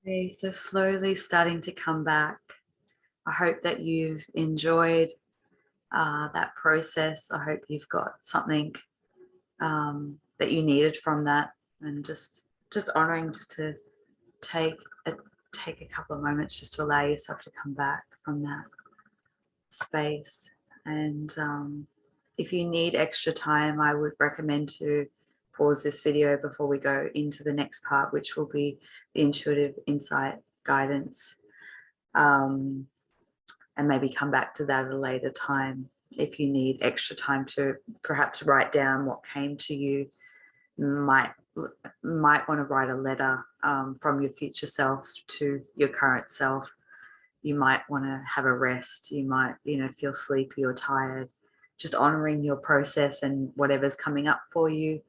Okay, so slowly starting to come back. I hope that you've enjoyed that process. I hope you've got something that you needed from that, and just honoring just to take a couple of moments just to allow yourself to come back from that space. And if you need extra time, I would recommend to pause this video before we go into the next part, which will be the intuitive insight guidance, and maybe come back to that at a later time. If you need extra time to perhaps write down what came to you, might want to write a letter from your future self to your current self. You might want to have a rest. You might, feel sleepy or tired. Just honoring your process and whatever's coming up for you,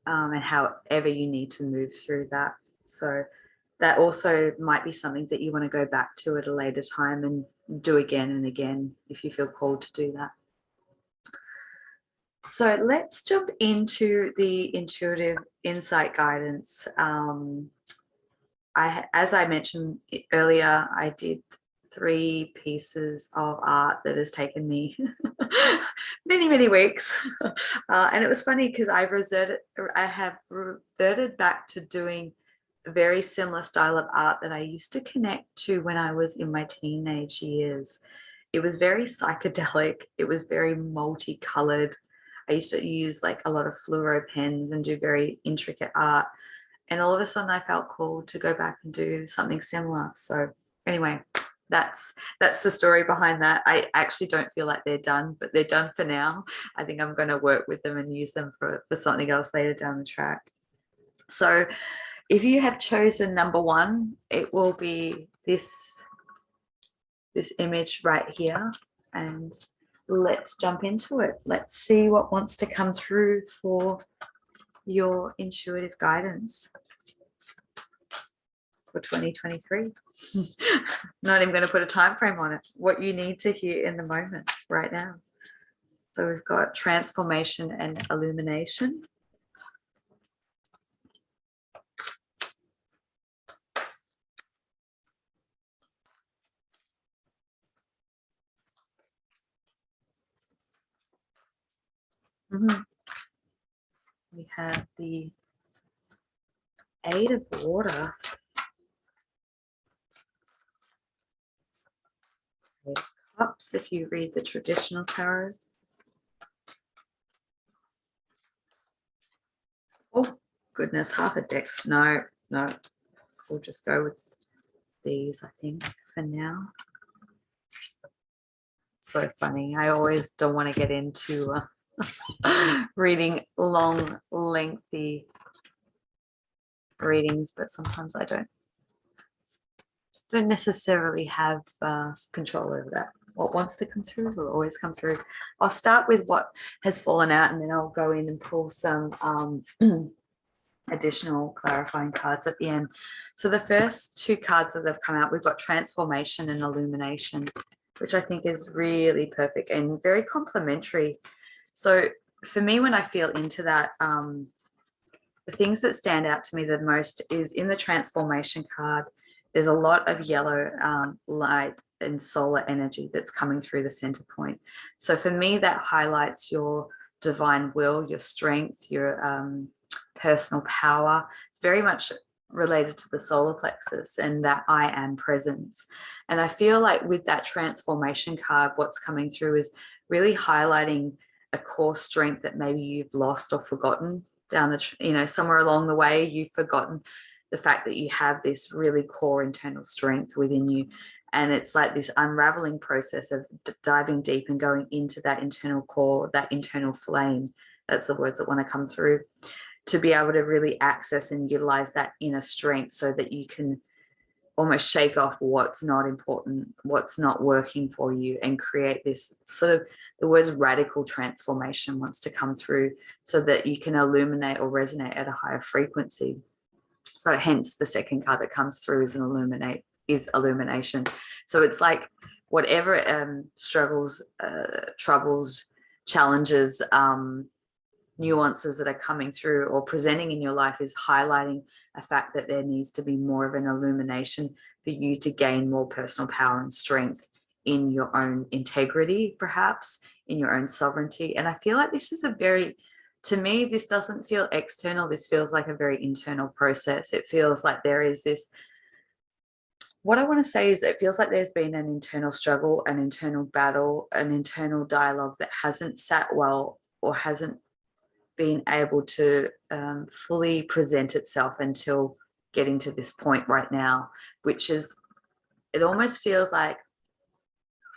and however you need to move through that. So that also might be something that you want to go back to at a later time and do again and again if you feel called to do that. So let's jump into the intuitive insight guidance. As I mentioned earlier, I did 3 pieces of art that has taken me many weeks. And it was funny because I have reverted back to doing a very similar style of art that I used to connect to when I was in my teenage years. It was very psychedelic. It was very multicolored. I used to use like a lot of fluoro pens and do very intricate art. And all of a sudden I felt called to go back and do something similar. So anyway, that's the story behind that. I actually don't feel like they're done, but they're done for now. I think I'm going to work with them and use them for something else later down the track. So if you have chosen number 1, it will be this image right here. And let's jump into it. Let's see what wants to come through for your intuitive guidance for 2023. Not even going to put a time frame on it. What you need to hear in the moment right now. So we've got transformation and illumination. We have the 8 of water. 8 of cups if you read the traditional tarot. Oh goodness, half a deck. No, we'll just go with these, I think, for now. So funny. I always don't want to get into reading long, lengthy readings, but sometimes I don't necessarily have control over that. What wants to come through will always come through. I'll start with what has fallen out, and then I'll go in and pull some additional clarifying cards at the end. So the first 2 cards that have come out, we've got transformation and illumination, which I think is really perfect and very complementary. So for me, when I feel into that, the the things that stand out to me the most is in the transformation card, there's a lot of yellow light and solar energy that's coming through the center point. So for me, that highlights your divine will, your strength, your personal power. It's very much related to the solar plexus and that I am presence. And I feel like with that transformation card, what's coming through is really highlighting a core strength that maybe you've lost or forgotten down the, somewhere along the way. You've forgotten the fact that you have this really core internal strength within you. And it's like this unraveling process of diving deep and going into that internal core, that internal flame. That's the words that want to come through, to be able to really access and utilize that inner strength so that you can almost shake off what's not important, what's not working for you, and create this sort of, the words radical transformation wants to come through so that you can illuminate or resonate at a higher frequency. So hence the second card that comes through is illumination. So it's like whatever struggles, troubles, challenges, nuances that are coming through or presenting in your life is highlighting a fact that there needs to be more of an illumination for you to gain more personal power and strength in your own integrity, perhaps in your own sovereignty. And I feel like this is to me, this doesn't feel external. This feels like a very internal process. It feels like there is this, what I want to say is it feels like there's been an internal struggle, an internal battle, an internal dialogue that hasn't sat well or hasn't been able to fully present itself until getting to this point right now, which is, it almost feels like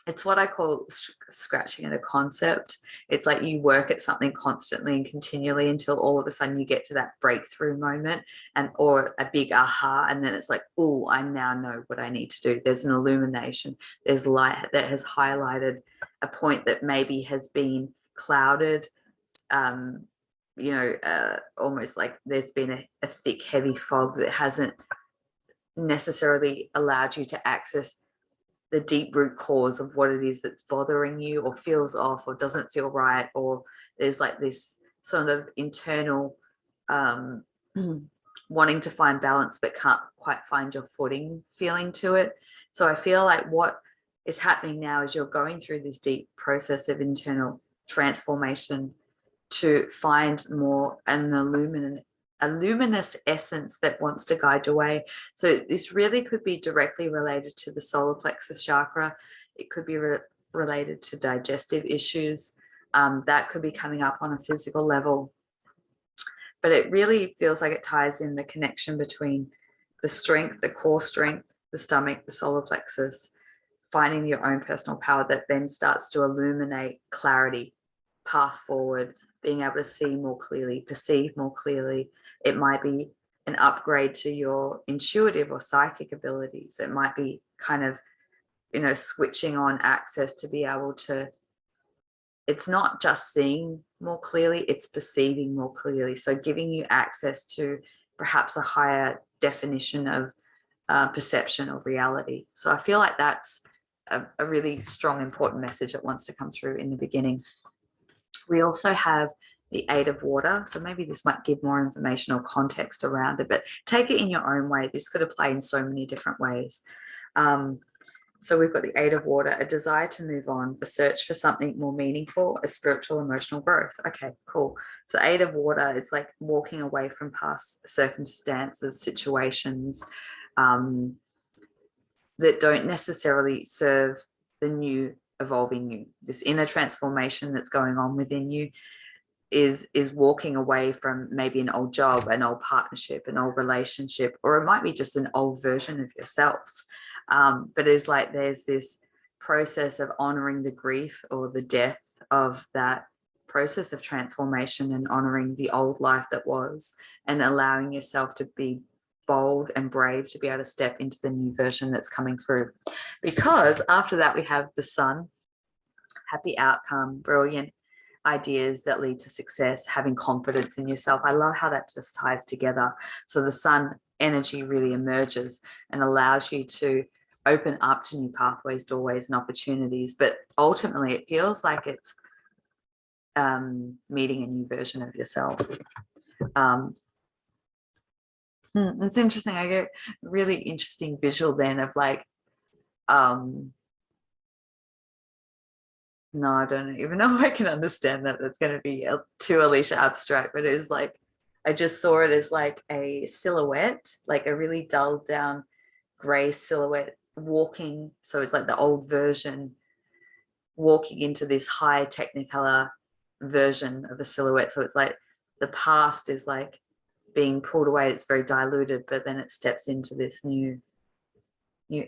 it's what I call scratching at a concept. It's like you work at something constantly and continually until all of a sudden you get to that breakthrough moment or a big aha, and then it's like, oh, I now know what I need to do. There's an illumination. There's light that has highlighted a point that maybe has been clouded, almost like there's been a thick, heavy fog that hasn't necessarily allowed you to access the deep root cause of what it is that's bothering you or feels off or doesn't feel right, or there's like this sort of internal wanting to find balance but can't quite find your footing feeling to it. So I feel like what is happening now is you're going through this deep process of internal transformation to find more an luminous essence that wants to guide your way. So this really could be directly related to the solar plexus chakra. It could be related to digestive issues. That could be coming up on a physical level. But it really feels like it ties in the connection between the strength, the core strength, the stomach, the solar plexus, finding your own personal power that then starts to illuminate clarity, path forward, being able to see more clearly, perceive more clearly. It might be an upgrade to your intuitive or psychic abilities. It might be kind of, switching on access to be able to, it's not just seeing more clearly, it's perceiving more clearly. So giving you access to perhaps a higher definition of perception of reality. So I feel like that's a really strong, important message that wants to come through in the beginning. We also have the 8 of water. So maybe this might give more information or context around it, but take it in your own way. This could apply in so many different ways. So we've got the 8 of water, a desire to move on, a search for something more meaningful, a spiritual, emotional growth. Okay, cool. So 8 of water, it's like walking away from past circumstances, situations that don't necessarily serve the new evolving you. This inner transformation that's going on within you is walking away from maybe an old job, an old partnership, an old relationship, or it might be just an old version of yourself. But it's like there's this process of honoring the grief or the death of that process of transformation and honoring the old life that was, and allowing yourself to be bold and brave to be able to step into the new version that's coming through. Because after that, we have the sun, happy outcome, brilliant ideas that lead to success, having confidence in yourself. I love how that just ties together. So the sun energy really emerges and allows you to open up to new pathways, doorways, and opportunities. But ultimately, it feels like it's meeting a new version of yourself. It's interesting. I get a really interesting visual then of like, no, I don't even know if I can understand that. That's going to be too Alisha abstract, but it is like, I just saw it as like a silhouette, like a really dulled down gray silhouette walking. So it's like the old version walking into this high technicolor version of a silhouette. So it's like the past is like being pulled away. It's very diluted, but then it steps into this new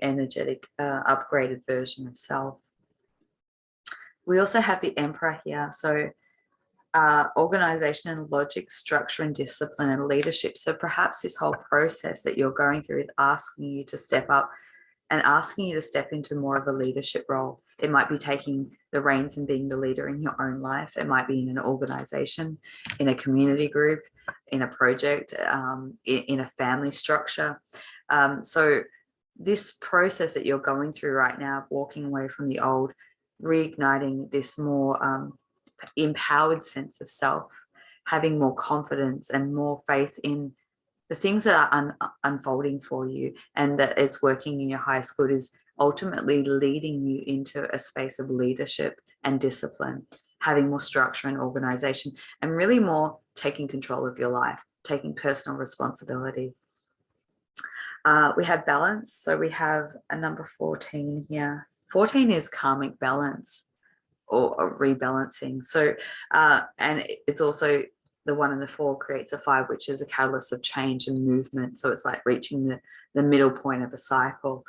energetic, upgraded version of self. We also have the Emperor here. So organization and logic, structure and discipline and leadership. So perhaps this whole process that you're going through is asking you to step up and asking you to step into more of a leadership role. It might be taking the reins and being the leader in your own life. It might be in an organization, in a community group, in a project, in a family structure. So this process that you're going through right now, walking away from the old, reigniting this more empowered sense of self, having more confidence and more faith in the things that are unfolding for you and that it's working in your highest good, is ultimately leading you into a space of leadership and discipline, having more structure and organization, and really more taking control of your life, taking personal responsibility. We have balance. So we have a number 14 here. 14 is karmic balance or rebalancing. So, and it's also the 1 and the 4 creates a 5, which is a catalyst of change and movement. So it's like reaching the middle point of a cycle.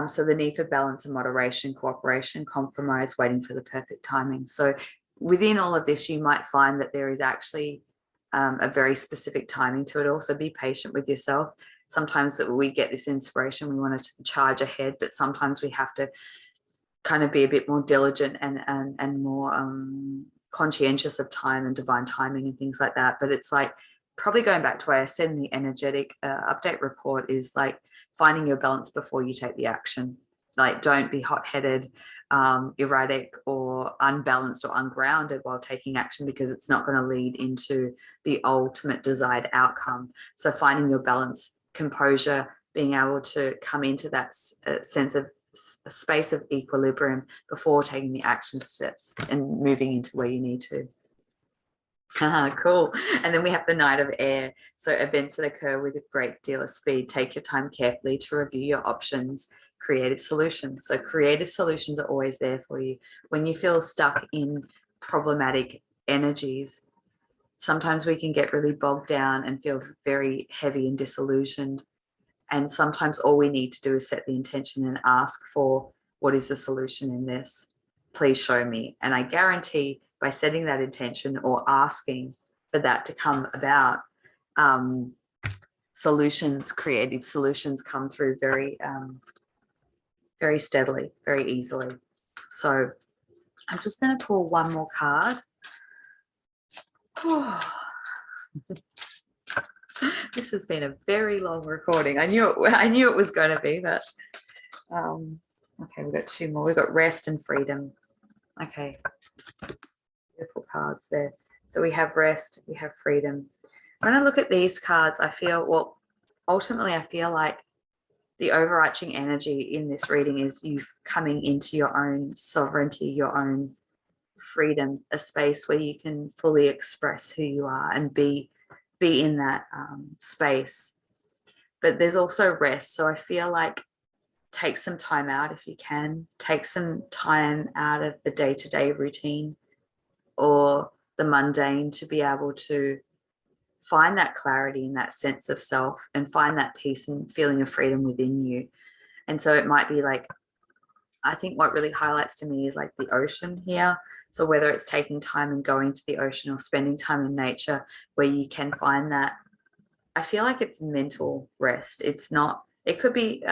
So the need for balance and moderation, cooperation, compromise, waiting for the perfect timing. So within all of this, you might find that there is actually a very specific timing to it. Also be patient with yourself. Sometimes we get this inspiration, we want to charge ahead, but sometimes we have to kind of be a bit more diligent and more conscientious of time and divine timing and things like that. But it's like probably going back to what I said in the energetic update report is like finding your balance before you take the action. Like don't be hot-headed, erratic or unbalanced or ungrounded while taking action, because it's not going to lead into the ultimate desired outcome. So finding your balance, composure, being able to come into that sense of a space of equilibrium before taking the action steps and moving into where you need to. Cool. And then we have the Knight of Air. So events that occur with a great deal of speed. Take your time carefully to review your options. Creative solutions. So creative solutions are always there for you. When you feel stuck in problematic energies, sometimes we can get really bogged down and feel very heavy and disillusioned. And sometimes all we need to do is set the intention and ask for, what is the solution in this? Please show me. And I guarantee by setting that intention or asking for that to come about, solutions, creative solutions come through very, very steadily, very easily. So I'm just going to pull one more card. This has been a very long recording. I knew it was going to be, but okay, we've got 2 more. We've got rest and freedom. Okay, beautiful cards there. So we have rest, we have freedom. When I look at these cards, I feel, well, ultimately I feel like the overarching energy in this reading is you coming into your own sovereignty, your own freedom, a space where you can fully express who you are and be in that space. But there's also rest. So I feel like take some time out if you can. Take some time out of the day-to-day routine or the mundane to be able to find that clarity and that sense of self and find that peace and feeling of freedom within you. And so it might be like, I think what really highlights to me is like the ocean here. So whether it's taking time and going to the ocean or spending time in nature where you can find that, I feel like it's mental rest. It's not, it could be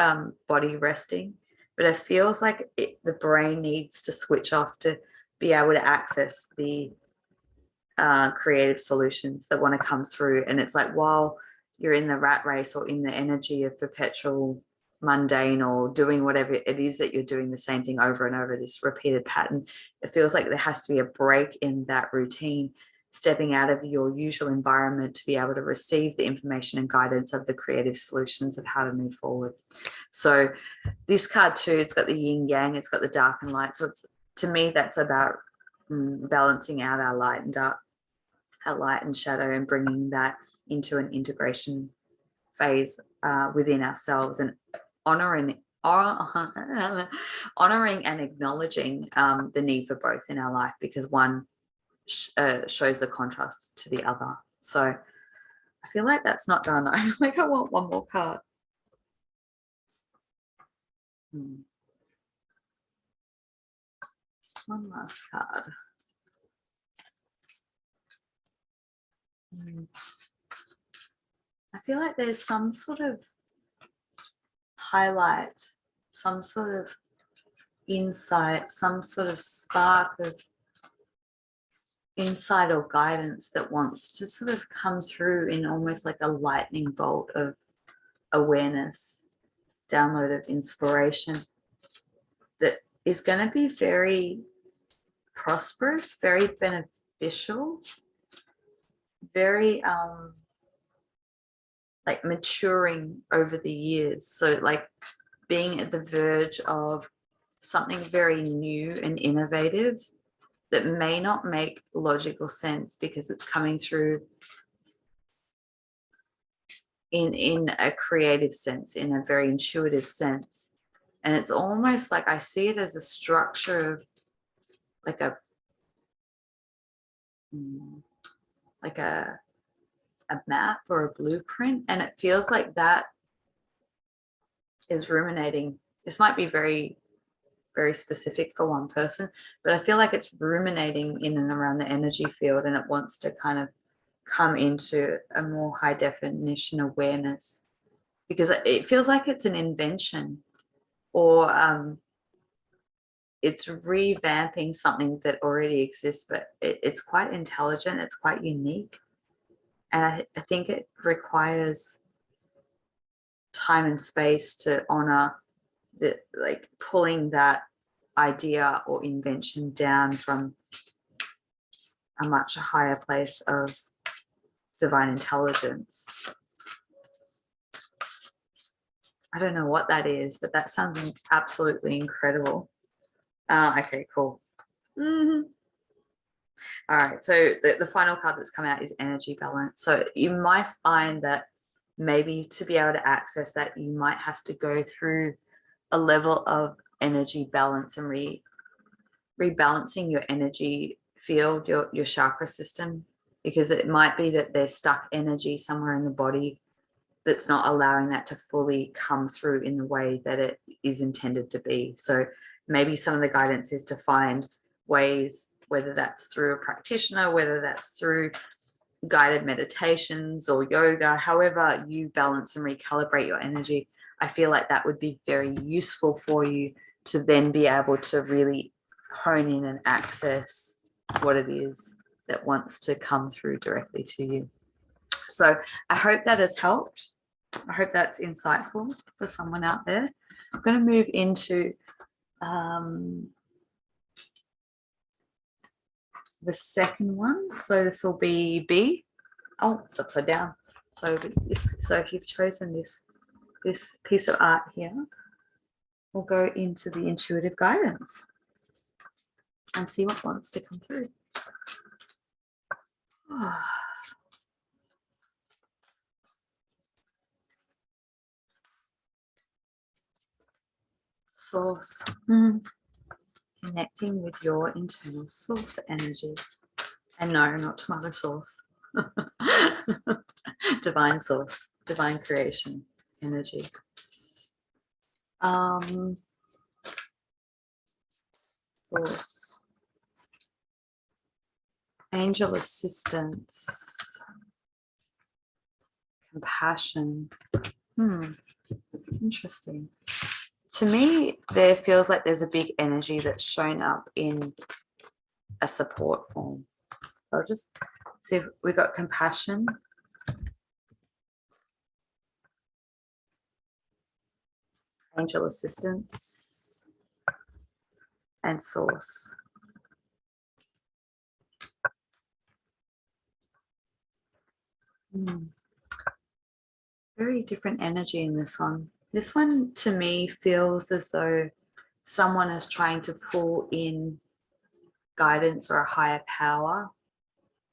body resting, but it feels like the brain needs to switch off to be able to access the creative solutions that want to come through. And it's like, while you're in the rat race or in the energy of perpetual mundane or doing whatever it is that you're doing, the same thing over and over, this repeated pattern, it feels like there has to be a break in that routine stepping out of your usual environment to be able to receive the information and guidance of the creative solutions of how to move forward. So this card too, it's got the yin yang, it's got the dark and light. So it's, to me, that's about balancing out our light and dark, our light and shadow, and bringing that into an integration phase within ourselves, and honoring and acknowledging the need for both in our life, because one shows the contrast to the other. So I feel like that's not done. I feel like I want one more card. Just one last card. I feel like there's some sort of highlight, some sort of insight, some sort of spark of insight or guidance that wants to sort of come through in almost like a lightning bolt of awareness, download of inspiration that is going to be very prosperous, very beneficial, very like maturing over the years. So like being at the verge of something very new and innovative that may not make logical sense because it's coming through in a creative sense, in a very intuitive sense. And it's almost like I see it as a structure of like a map or a blueprint, and it feels like that is ruminating. This might be very, very specific for one person, but I feel like it's ruminating in and around the energy field, and it wants to kind of come into a more high definition awareness, because it feels like it's an invention, or it's revamping something that already exists, but it's quite intelligent, it's quite unique. And I think it requires time and space to honor the, like, pulling that idea or invention down from a much higher place of divine intelligence. I don't know what that is, but that sounds absolutely incredible. Okay, cool. All right, so the final card that's come out is energy balance. So you might find that maybe to be able to access that, you might have to go through a level of energy balance and rebalancing your energy field, your chakra system, because it might be that there's stuck energy somewhere in the body that's not allowing that to fully come through in the way that it is intended to be. So maybe some of the guidance is to find ways, whether that's through a practitioner, whether that's through guided meditations or yoga, however you balance and recalibrate your energy. I feel like that would be very useful for you to then be able to really hone in and access what it is that wants to come through directly to you. So I hope that has helped. I hope that's insightful for someone out there. I'm going to move into the second one. So this will be B. Oh, it's upside down. So if you've chosen this piece of art here, we'll go into the intuitive guidance and see what wants to come through. Source. Connecting with your internal source energy. And no, not tomato sauce. Divine source, divine creation energy. Source. Angel assistance. Compassion. Interesting. To me, there feels like there's a big energy that's shown up in a support form. So I'll just see if we got compassion. Angel assistance. And source. Mm. Very different energy in this one. This one to me feels as though someone is trying to pull in guidance or a higher power.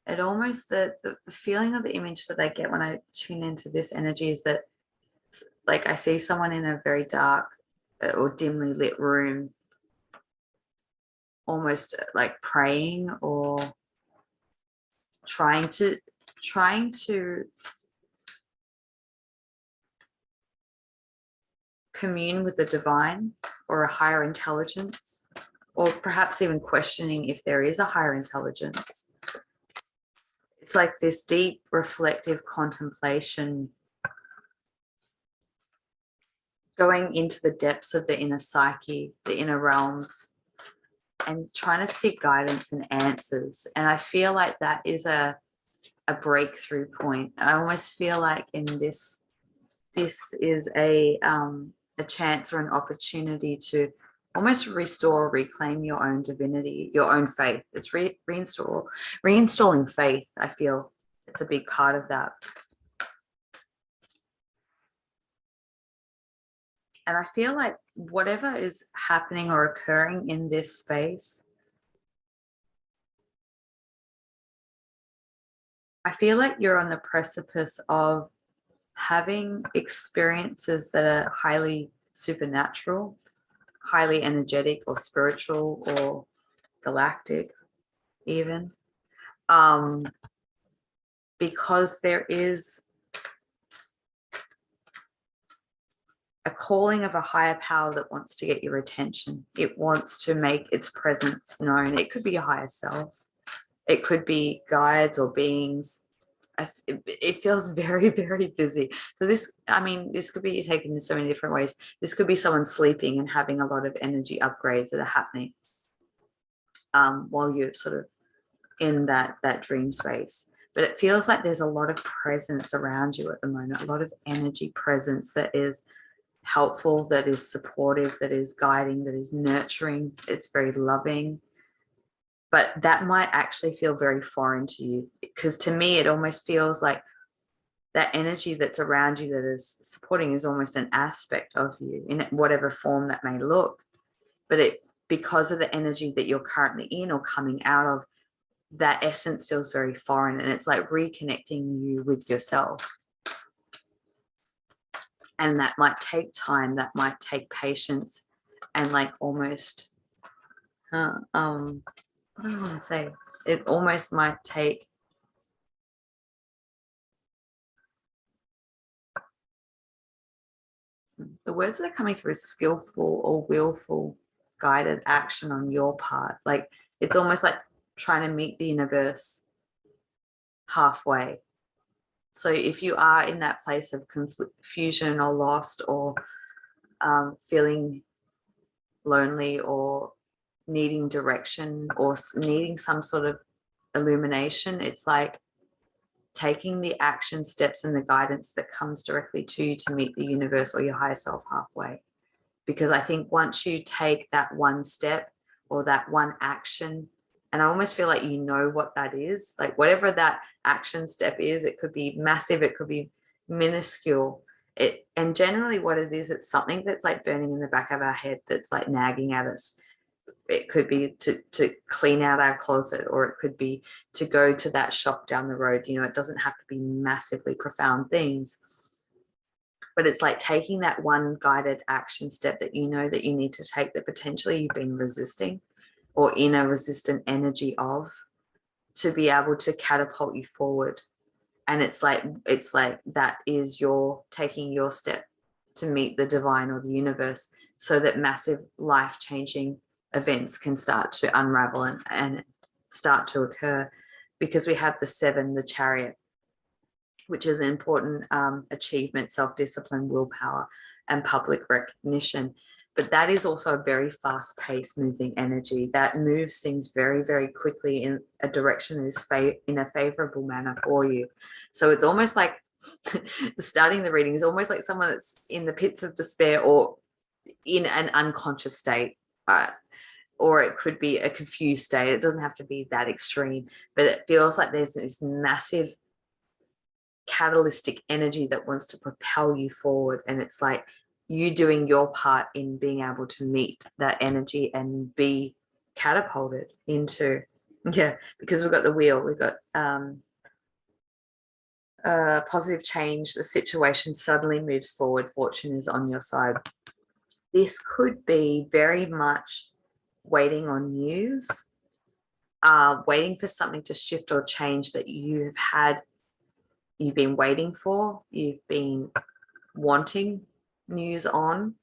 It almost, the feeling of the image that I get when I tune into this energy is that, like, I see someone in a very dark or dimly lit room, almost like praying or trying to commune with the divine or a higher intelligence, or perhaps even questioning if there is a higher intelligence. It's like this deep reflective contemplation, going into the depths of the inner psyche, the inner realms, and trying to seek guidance and answers. And I feel like that is a breakthrough point. I almost feel like in this is a chance or an opportunity to almost restore, reclaim your own divinity, your own faith. It's reinstalling faith. I feel it's a big part of that. And I feel like whatever is happening or occurring in this space, I feel like you're on the precipice of having experiences that are highly supernatural, highly energetic or spiritual or galactic even, because there is a calling of a higher power that wants to get your attention. It wants to make its presence known. It could be your higher self. It could be guides or beings. It feels very, very busy. So this, I mean, this could be taken in so many different ways. This could be someone sleeping and having a lot of energy upgrades that are happening while you're sort of in that dream space. But it feels like there's a lot of presence around you at the moment, a lot of energy presence that is helpful, that is supportive, that is guiding, that is nurturing. It's very loving. But that might actually feel very foreign to you, because to me, it almost feels like that energy that's around you that is supporting is almost an aspect of you in whatever form that may look. But it, because of the energy that you're currently in or coming out of, that essence feels very foreign, and it's like reconnecting you with yourself. And that might take time, that might take patience, and like almost, what do I want to say? It almost might take the words that are coming through is skillful or willful guided action on your part. Like it's almost like trying to meet the universe halfway. So if you are in that place of confusion or lost or feeling lonely or needing direction or needing some sort of illumination, it's like taking the action steps and the guidance that comes directly to you to meet the universe or your higher self halfway. Because I think once you take that one step or that one action, and I almost feel like you know what that is, like whatever that action step is, it could be massive, it could be minuscule. And generally what it is, it's something that's like burning in the back of our head, that's like nagging at us. It could be to clean out our closet, or it could be to go to that shop down the road. You know, it doesn't have to be massively profound things, but it's like taking that one guided action step that you know that you need to take, that potentially you've been resisting or in a resistant energy of, to be able to catapult you forward. And it's like that is your taking your step to meet the divine or the universe, so that massive life-changing events can start to unravel and start to occur. Because we have the 7, the Chariot, which is an important achievement, self-discipline, willpower, and public recognition. But that is also a very fast-paced moving energy that moves things very, very quickly in a direction that is in a favorable manner for you. So it's almost like starting the reading is almost like someone that's in the pits of despair or in an unconscious state. Or it could be a confused state. It doesn't have to be that extreme, but it feels like there's this massive catalytic energy that wants to propel you forward. And it's like you doing your part in being able to meet that energy and be catapulted into, yeah, because we've got the wheel, we've got positive change, the situation suddenly moves forward, fortune is on your side. This could be very much waiting on news, waiting for something to shift or change that you've been waiting for, you've been wanting news on,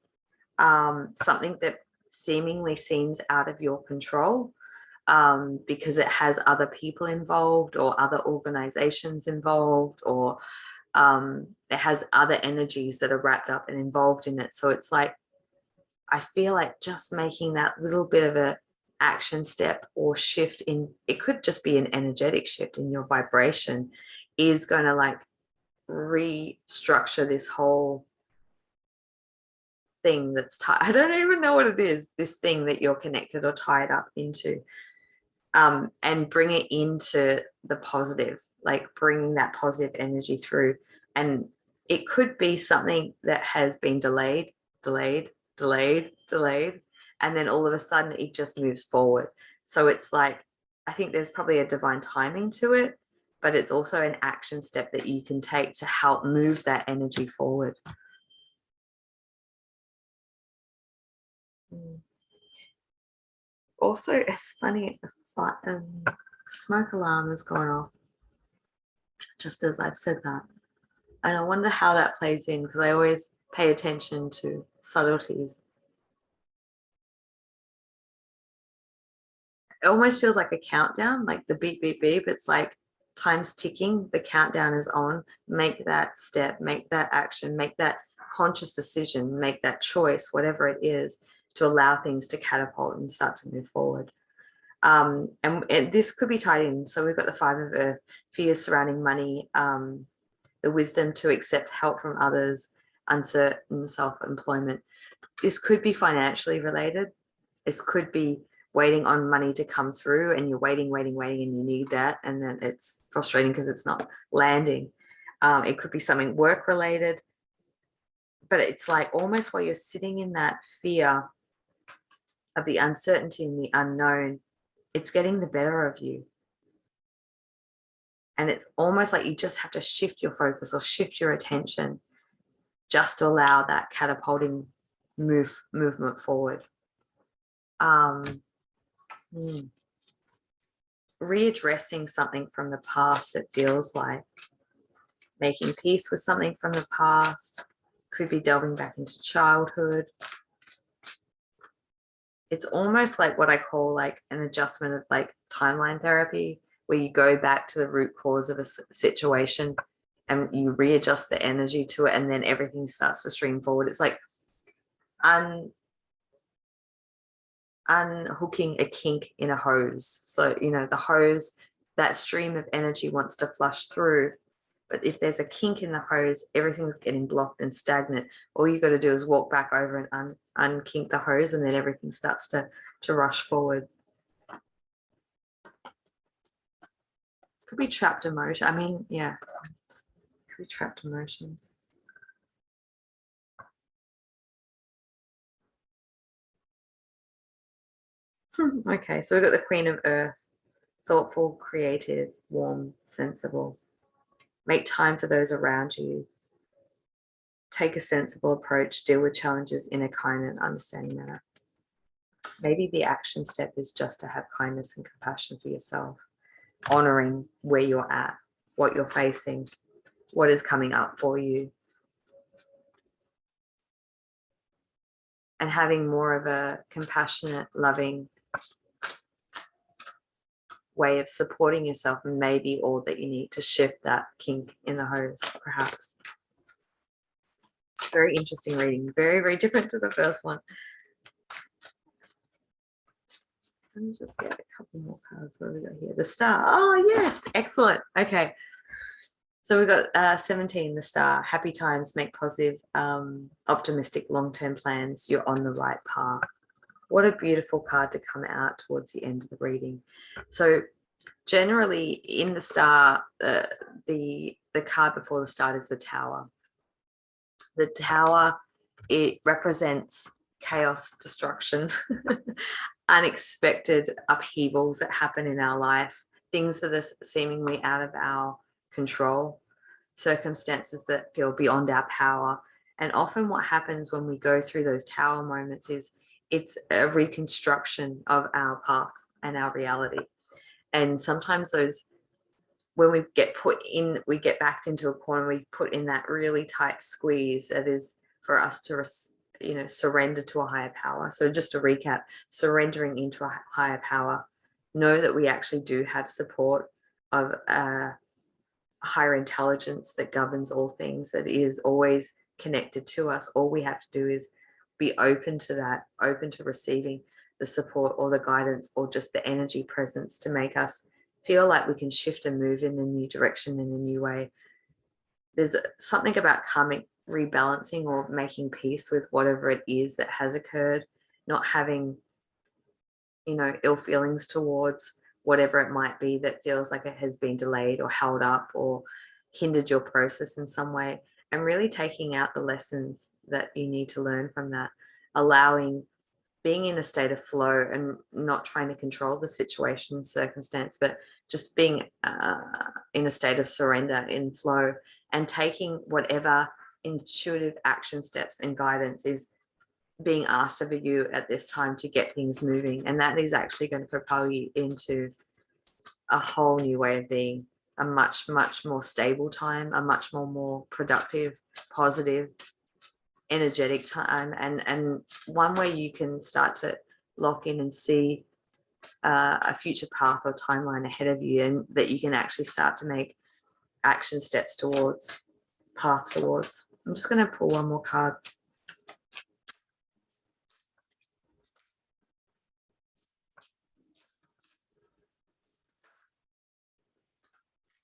something that seemingly seems out of your control, because it has other people involved or other organizations involved, or it has other energies that are wrapped up and involved in it. So it's like, I feel like just making that little bit of a action step or shift in, it could just be an energetic shift in your vibration, is going to like restructure this whole thing that's tied. I don't even know what it is, this thing that you're connected or tied up into, and bring it into the positive, like bringing that positive energy through. And it could be something that has been delayed, and then all of a sudden it just moves forward. So it's like, I think there's probably a divine timing to it, but it's also an action step that you can take to help move that energy forward. Also, it's funny, smoke alarm has gone off just as I've said that. And I wonder how that plays in, because I always pay attention to subtleties. It almost feels like a countdown, like the beep, beep, beep. It's like time's ticking, the countdown is on. Make that step, make that action, make that conscious decision, make that choice, whatever it is, to allow things to catapult and start to move forward. And this could be tied in. So we've got the Five of Earth, fears surrounding money, the wisdom to accept help from others, uncertain self-employment. This could be financially related. This could be waiting on money to come through, and you're waiting, and you need that. And then it's frustrating because it's not landing. It could be something work related, but it's like almost while you're sitting in that fear of the uncertainty and the unknown, it's getting the better of you. And it's almost like you just have to shift your focus or shift your attention just to allow that catapulting movement forward. Readdressing something from the past, it feels like. Making peace with something from the past. Could be delving back into childhood. It's almost like what I call like an adjustment of like timeline therapy, where you go back to the root cause of a situation and you readjust the energy to it, and then everything starts to stream forward. It's like unhooking a kink in a hose. So, you know, the hose, that stream of energy wants to flush through, but if there's a kink in the hose, everything's getting blocked and stagnant. All you got to do is walk back over and unkink the hose, and then everything starts to rush forward. Could be trapped emotion. I mean, yeah, could be trapped emotions. Okay, so we've got the Queen of Earth, thoughtful, creative, warm, sensible. Make time for those around you. Take a sensible approach, deal with challenges in a kind and understanding manner. Maybe the action step is just to have kindness and compassion for yourself, honoring where you're at, what you're facing, what is coming up for you, and having more of a compassionate, loving way of supporting yourself, and maybe all that you need to shift that kink in the hose, perhaps. It's very interesting reading, very, very different to the first one. Let me just get a couple more cards. What have we got here? The Star. Oh, yes. Excellent. Okay. So we've got 17, the Star. Happy times, make positive, optimistic, long-term plans. You're on the right path. What a beautiful card to come out towards the end of the reading. So generally in the Star, the the card before the start is the Tower. The Tower, it represents chaos, destruction, unexpected upheavals that happen in our life, things that are seemingly out of our control, circumstances that feel beyond our power. And often what happens when we go through those Tower moments is it's a reconstruction of our path and our reality. And sometimes those, when we get backed into a corner, we put in that really tight squeeze that is for us to, surrender to a higher power. So just to recap, surrendering into a higher power, know that we actually do have support of a higher intelligence that governs all things, that is always connected to us. All we have to do is be open to that, open to receiving the support or the guidance or just the energy presence to make us feel like we can shift and move in a new direction, in a new way. There's something about karmic rebalancing or making peace with whatever it is that has occurred, not having, ill feelings towards whatever it might be that feels like it has been delayed or held up or hindered your process in some way, and really taking out the lessons that you need to learn from that, being in a state of flow and not trying to control the situation, circumstance, but just being in a state of surrender, in flow, and taking whatever intuitive action steps and guidance is being asked of you at this time to get things moving. And that is actually going to propel you into a whole new way of being, a much, much more stable time, a much more productive, positive, energetic time, and one where you can start to lock in and see a future path or timeline ahead of you, and that you can actually start to make action steps towards, path towards. I'm just going to pull one more card.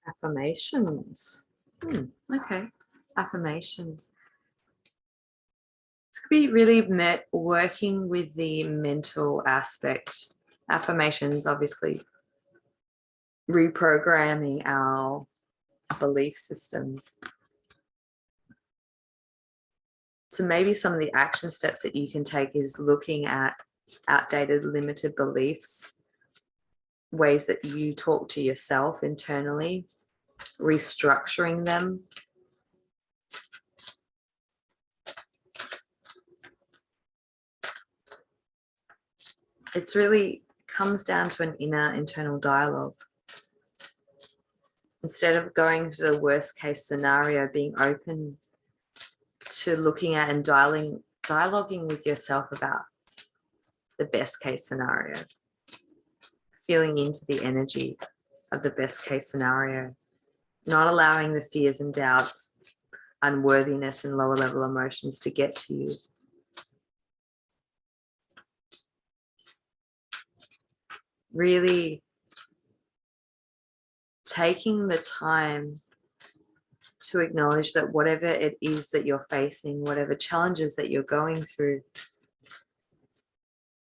Affirmations. Okay, affirmations. This could be really working with the mental aspect. Affirmations, obviously, reprogramming our belief systems. So maybe some of the action steps that you can take is looking at outdated, limited beliefs, ways that you talk to yourself internally, restructuring them. It's really comes down to an inner internal dialogue. Instead of going to the worst case scenario, being open to looking at and dialoguing with yourself about the best case scenario, feeling into the energy of the best case scenario, not allowing the fears and doubts, unworthiness and lower level emotions to get to you. Really taking the time to acknowledge that whatever it is that you're facing, whatever challenges that you're going through,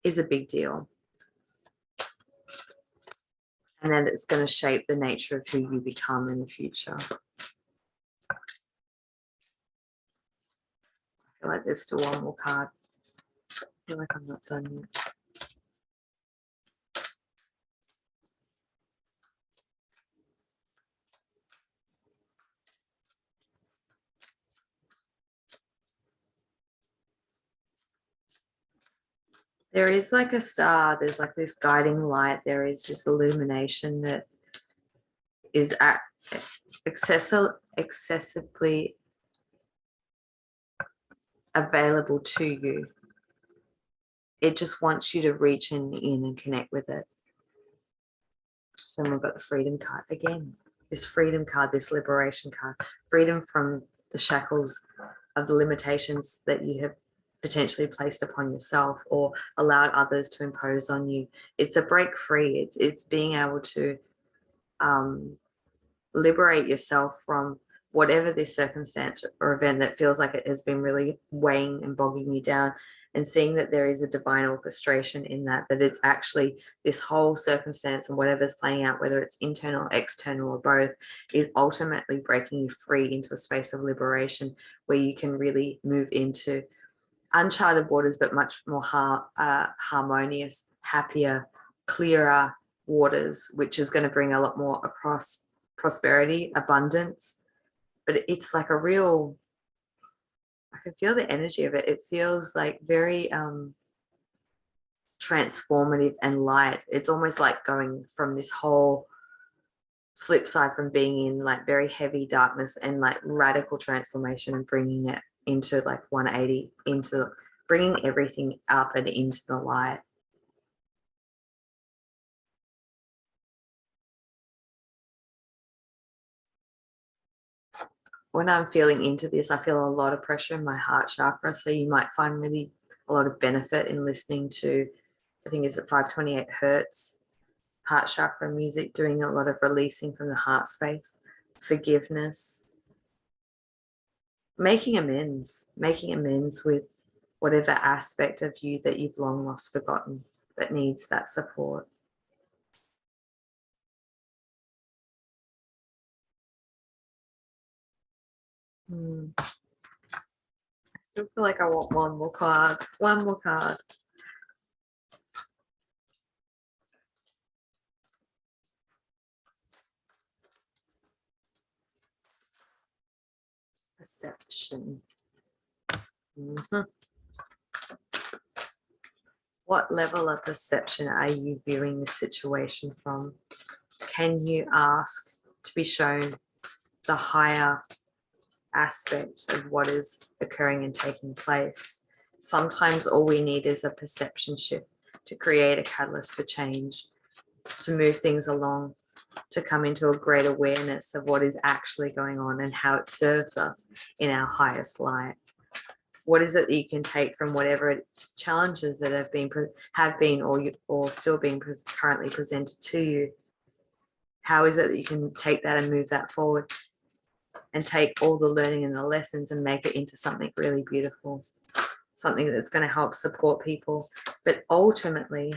is a big deal. And that it's going to shape the nature of who you become in the future. I feel like there's still one more card. I feel like I'm not done yet. There is like a star, there's like this guiding light, there is this illumination that is accessibly available to you. It just wants you to reach in and connect with it. So we've got the freedom card again. This freedom card, this liberation card, freedom from the shackles of the limitations that you have potentially placed upon yourself or allowed others to impose on you. It's a break free. It's being able to liberate yourself from whatever this circumstance or event that feels like it has been really weighing and bogging you down, and seeing that there is a divine orchestration in that, that it's actually this whole circumstance and whatever's playing out, whether it's internal, external, or both, is ultimately breaking you free into a space of liberation where you can really move into uncharted waters, but much more harmonious, happier, clearer waters, which is going to bring a lot more across prosperity, abundance. But it's like a real, I can feel the energy of it. It feels like very transformative and light. It's almost like going from this whole flip side from being in like very heavy darkness and like radical transformation and bringing it into like 180, into bringing everything up and into the light. When I'm feeling into this, I feel a lot of pressure in my heart chakra. So you might find really a lot of benefit in listening to, I think it's at 528 hertz, heart chakra music, doing a lot of releasing from the heart space, forgiveness, making amends with whatever aspect of you that you've long lost, forgotten, that needs that support. I still feel like I want one more card. One more card. Perception. What level of perception are you viewing the situation from? Can you ask to be shown the higher aspect of what is occurring and taking place? Sometimes all we need is a perception shift to create a catalyst for change, to move things along, to come into a great awareness of what is actually going on and how it serves us in our highest light. What is it that you can take from whatever challenges that have been or still being currently presented to you? How is it that you can take that and move that forward and take all the learning and the lessons and make it into something really beautiful, something that's going to help support people, but ultimately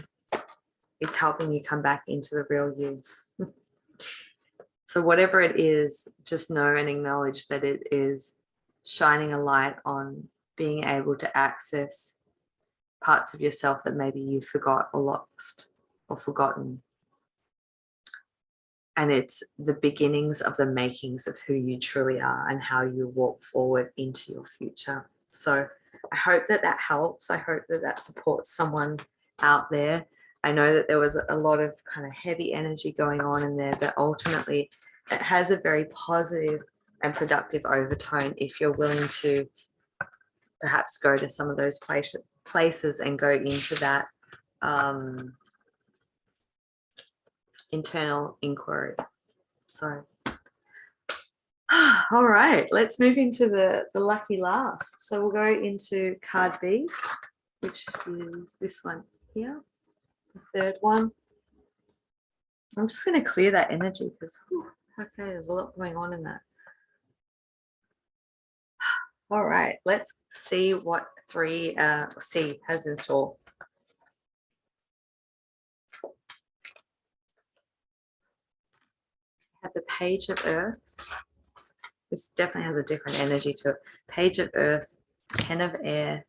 it's helping you come back into the real you. So whatever it is, just know and acknowledge that it is shining a light on being able to access parts of yourself that maybe you forgot or lost or forgotten. And it's the beginnings of the makings of who you truly are and how you walk forward into your future. So I hope that that helps. I hope that that supports someone out there. I know that there was a lot of kind of heavy energy going on in there, but ultimately it has a very positive and productive overtone if you're willing to perhaps go to some of those places and go into that internal inquiry. So, all right, let's move into the lucky last. So we'll go into card B, which is this one here, the third one. I'm just going to clear that energy because, okay, there's a lot going on in that. All right, let's see what C has in store. Have the Page of Earth. This definitely has a different energy to it. Page of Earth, 10 of Air,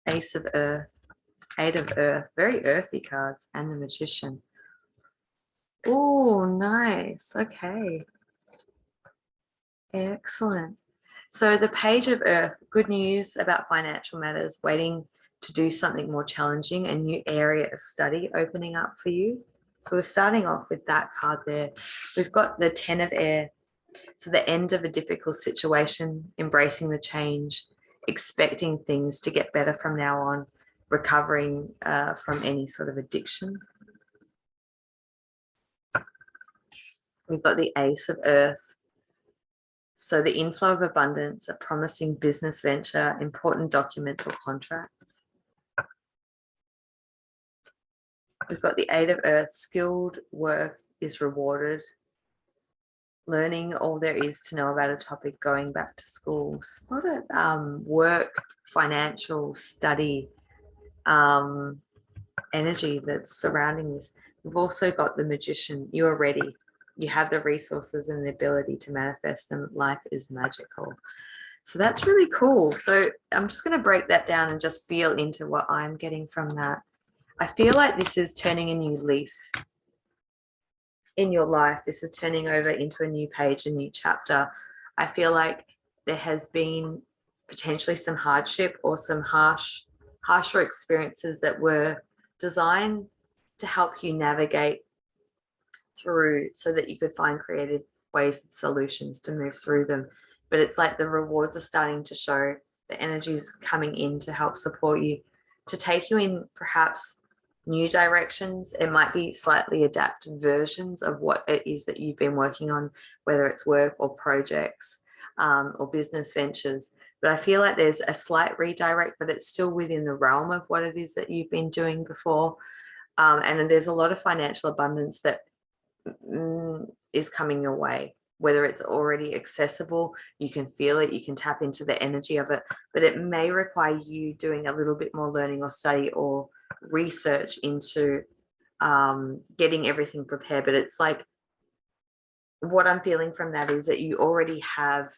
Ace of Earth, 8 of Earth, very earthy cards, and the Magician. Oh, nice. Okay. Excellent. So the Page of Earth, good news about financial matters, waiting to do something more challenging, a new area of study opening up for you. So we're starting off with that card there. We've got the 10 of Air. So the end of a difficult situation, embracing the change, expecting things to get better from now on, recovering from any sort of addiction. We've got the Ace of Earth. So the inflow of abundance, a promising business venture, important documents or contracts. We've got the 8 of Earth, skilled work is rewarded. learning all there is to know about a topic, going back to schools, a lot of work, financial, study, energy that's surrounding this. You've also got the magician. You are ready. You have the resources and the ability to manifest them. Life is magical. So that's really cool. So I'm just going to break that down and just feel into what I'm getting from that. I feel like this is turning a new leaf in your life. This is turning over into a new page, a new chapter. I feel like there has been potentially some hardship or some harsher experiences that were designed to help you navigate through so that you could find creative ways and solutions to move through them. But it's like the rewards are starting to show, the energy is coming in to help support you, to take you in perhaps new directions. It might be slightly adapted versions of what it is that you've been working on, whether it's work or projects or business ventures. But I feel like there's a slight redirect, but it's still within the realm of what it is that you've been doing before. And there's a lot of financial abundance that is coming your way, whether it's already accessible, you can feel it, you can tap into the energy of it, but it may require you doing a little bit more learning or study or research into getting everything prepared. But it's like, what I'm feeling from that is that you already have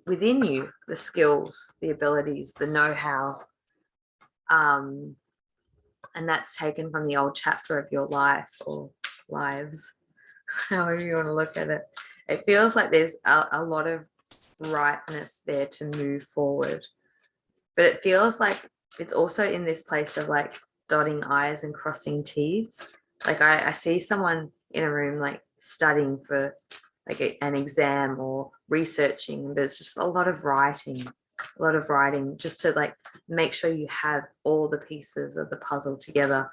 within you the skills, the abilities, the know-how, and that's taken from the old chapter of your life or lives, however you want to look at it. It feels like there's a lot of ripeness there to move forward, but it feels like it's also in this place of like dotting I's and crossing T's. Like I see someone in a room like studying for like an exam or researching, but it's just a lot of writing just to like make sure you have all the pieces of the puzzle together.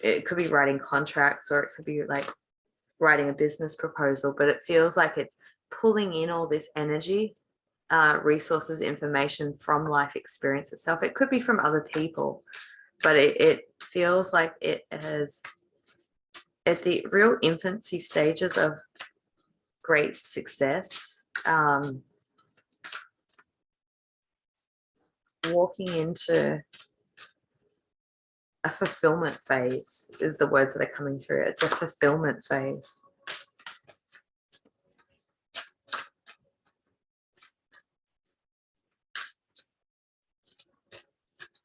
It could be writing contracts, or it could be like writing a business proposal, but it feels like it's pulling in all this energy, resources, information from life experience itself. It could be from other people, but it feels like it has at the real infancy stages of great success, walking into a fulfillment phase is the words that are coming through. It's a fulfillment phase.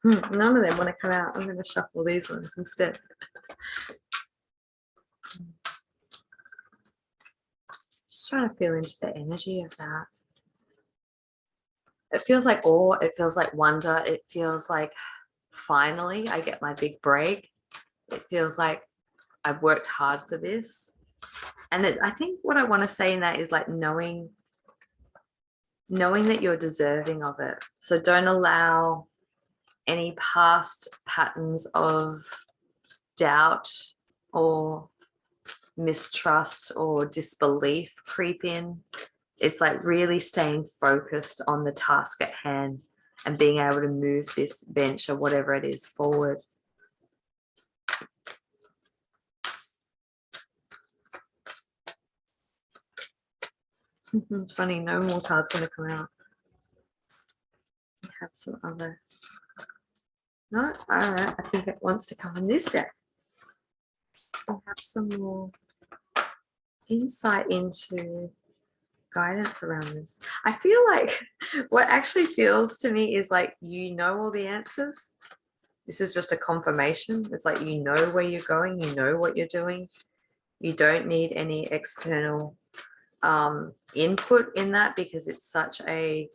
None of them want to come out. I'm going to shuffle these ones instead. Just trying to feel into the energy of that. It feels like awe. It feels like wonder. It feels like finally I get my big break. It feels like I've worked hard for this. And I think what I want to say in that is like knowing that you're deserving of it. So don't allow any past patterns of doubt or mistrust or disbelief creep in. It's like really staying focused on the task at hand and being able to move this venture, whatever it is, forward. It's funny, no more cards going to come out. We have some other. No, all right. I think it wants to come in this deck. We have some more insight into guidance around this. I feel like what actually feels to me is like you know all the answers. This is just a confirmation. It's like you know where you're going, you know what you're doing. You don't need any external input in that, because it's such a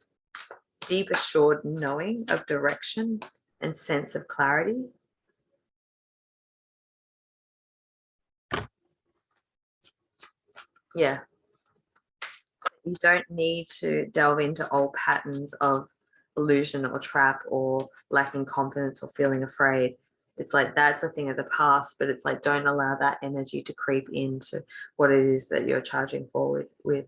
deep assured knowing of direction and sense of clarity. Yeah. You don't need to delve into old patterns of illusion or trap or lacking confidence or feeling afraid. It's like that's a thing of the past, but it's like don't allow that energy to creep into what it is that you're charging forward with.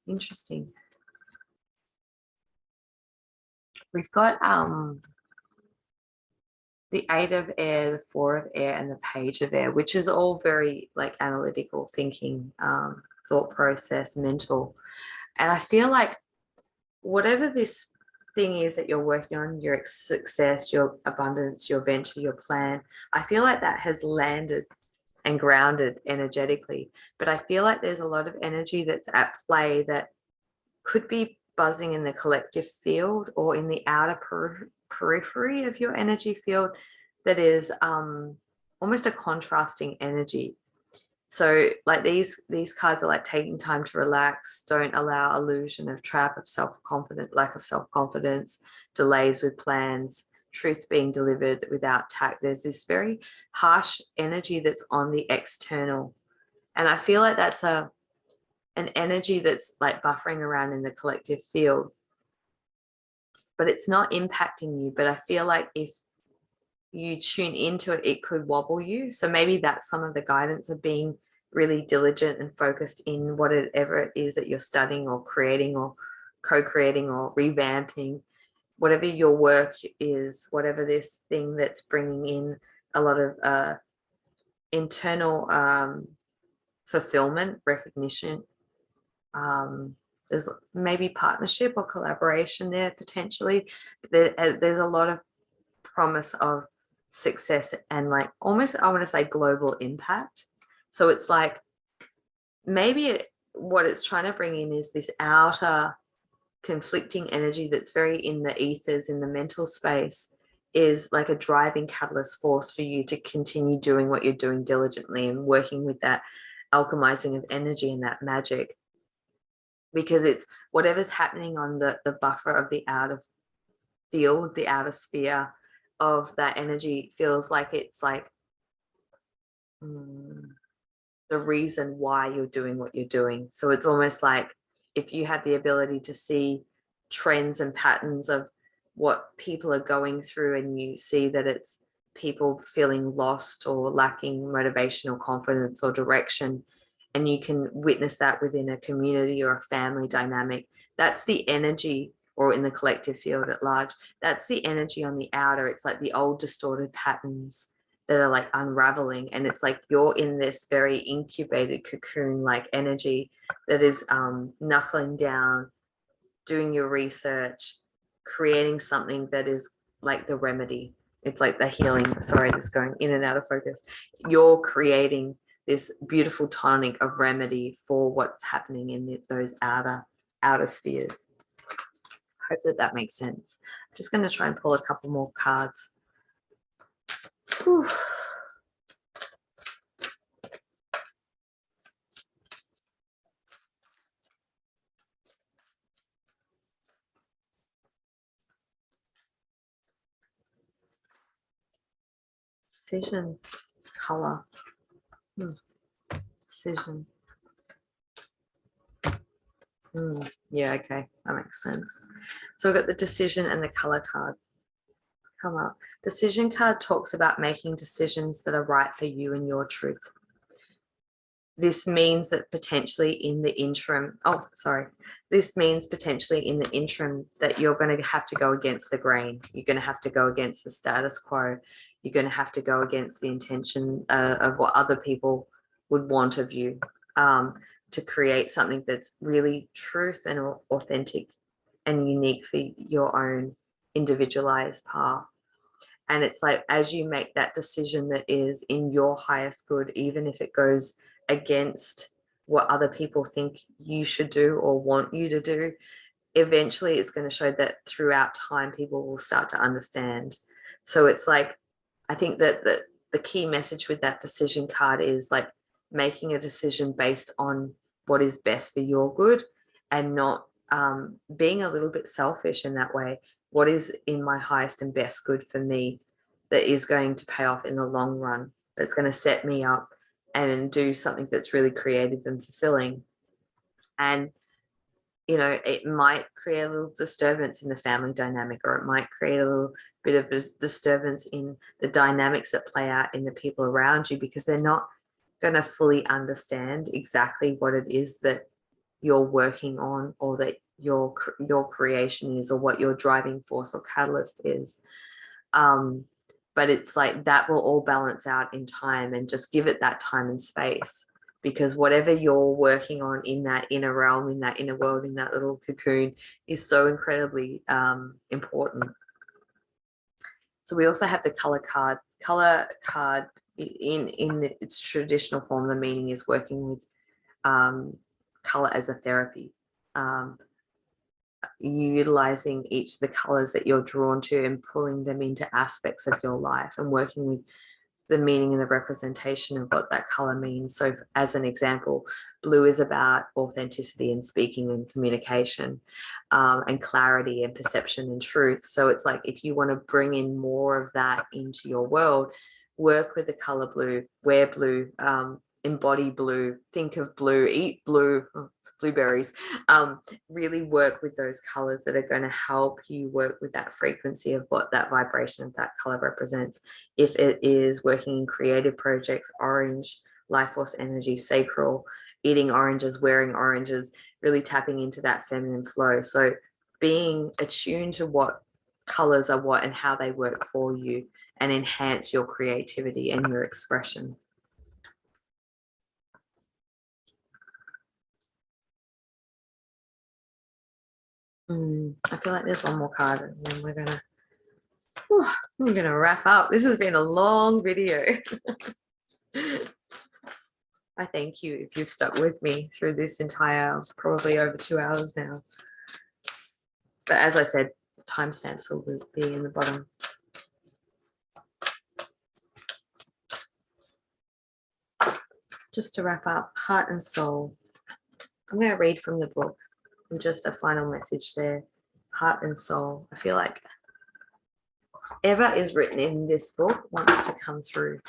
Interesting. We've got the 8 of air, the 4 of air, and the page of air, which is all very like analytical thinking, thought process, mental. And I feel like whatever this thing is that you're working on, your success, your abundance, your venture, your plan, I feel like that has landed and grounded energetically. But I feel like there's a lot of energy that's at play that could be buzzing in the collective field or in the outer periphery of your energy field that is almost a contrasting energy. So like these cards are like taking time to relax, don't allow illusion of trap of self-confidence, lack of self-confidence, delays with plans, truth being delivered without tact. There's this very harsh energy that's on the external. And I feel like that's an energy that's like buffering around in the collective field, but it's not impacting you. But I feel like if you tune into it, it could wobble you. So maybe that's some of the guidance of being really diligent and focused in whatever it is that you're studying or creating or co-creating or revamping, whatever your work is, whatever this thing that's bringing in a lot of internal fulfillment, recognition. There's maybe partnership or collaboration there potentially. There's a lot of promise of success and like almost, I want to say, global impact. So it's like maybe what it's trying to bring in is this outer conflicting energy that's very in the ethers, in the mental space, is like a driving catalyst force for you to continue doing what you're doing diligently and working with that alchemizing of energy and that magic, because it's whatever's happening on the buffer of the outer field, the outer sphere of that energy feels like it's like the reason why you're doing what you're doing. So it's almost like if you have the ability to see trends and patterns of what people are going through, and you see that it's people feeling lost or lacking motivation or confidence or direction, and you can witness that within a community or a family dynamic, that's the energy, or in the collective field at large, that's the energy on the outer. It's like the old distorted patterns that are like unraveling, and it's like you're in this very incubated cocoon like energy that is knuckling down, doing your research, creating something that is like the remedy. It's like the healing. Sorry, this is going in and out of focus. You're creating this beautiful tonic of remedy for what's happening in those outer spheres. I hope that makes sense. I'm just going to try and pull a couple more cards. Whew. Decision, color, decision. Yeah, okay, that makes sense. So we've got the decision and the color card come up. Decision card talks about making decisions that are right for you and your truth. This means that potentially in the interim, this means potentially in the interim that you're going to have to go against the grain. You're going to have to go against the status quo. You're going to have to go against the intention of what other people would want of you, to create something that's really truth and authentic and unique for your own individualized path. And it's like, as you make that decision that is in your highest good, even if it goes against what other people think you should do or want you to do, eventually it's going to show that throughout time people will start to understand. So it's like, I think that the key message with that decision card is like making a decision based on what is best for your good, and not being a little bit selfish in that way. What is in my highest and best good for me that is going to pay off in the long run, that's going to set me up and do something that's really creative and fulfilling. And it might create a little disturbance in the family dynamic, or it might create a little bit of a disturbance in the dynamics that play out in the people around you, because they're not going to fully understand exactly what it is that you're working on, or that your creation is, or what your driving force or catalyst is. but it's like that will all balance out in time, and just give it that time and space, because whatever you're working on in that inner realm, in that inner world, in that little cocoon, is so incredibly important. So we also have the color card. Color card in its traditional form, the meaning is working with color as a therapy, utilizing each of the colors that you're drawn to and pulling them into aspects of your life, and working with the meaning and the representation of what that color means. So as an example, blue is about authenticity and speaking and communication, and clarity and perception and truth. So it's like, if you want to bring in more of that into your world, work with the color blue, wear blue, embody blue, think of blue, eat blue, blueberries, really work with those colors that are going to help you work with that frequency of what that vibration of that color represents. If it is working in creative projects, orange, life force energy, sacral, eating oranges, wearing oranges, really tapping into that feminine flow. So being attuned to what colors are what and how they work for you, and enhance your creativity and your expression. I feel like there's one more card, and then we're gonna wrap up. This has been a long video. I thank you if you've stuck with me through this entire, probably over 2 hours now. But as I said, timestamps will be in the bottom. Just to wrap up, heart and soul. I'm going to read from the book, and just a final message there. Heart and soul. I feel like whatever is written in this book wants to come through.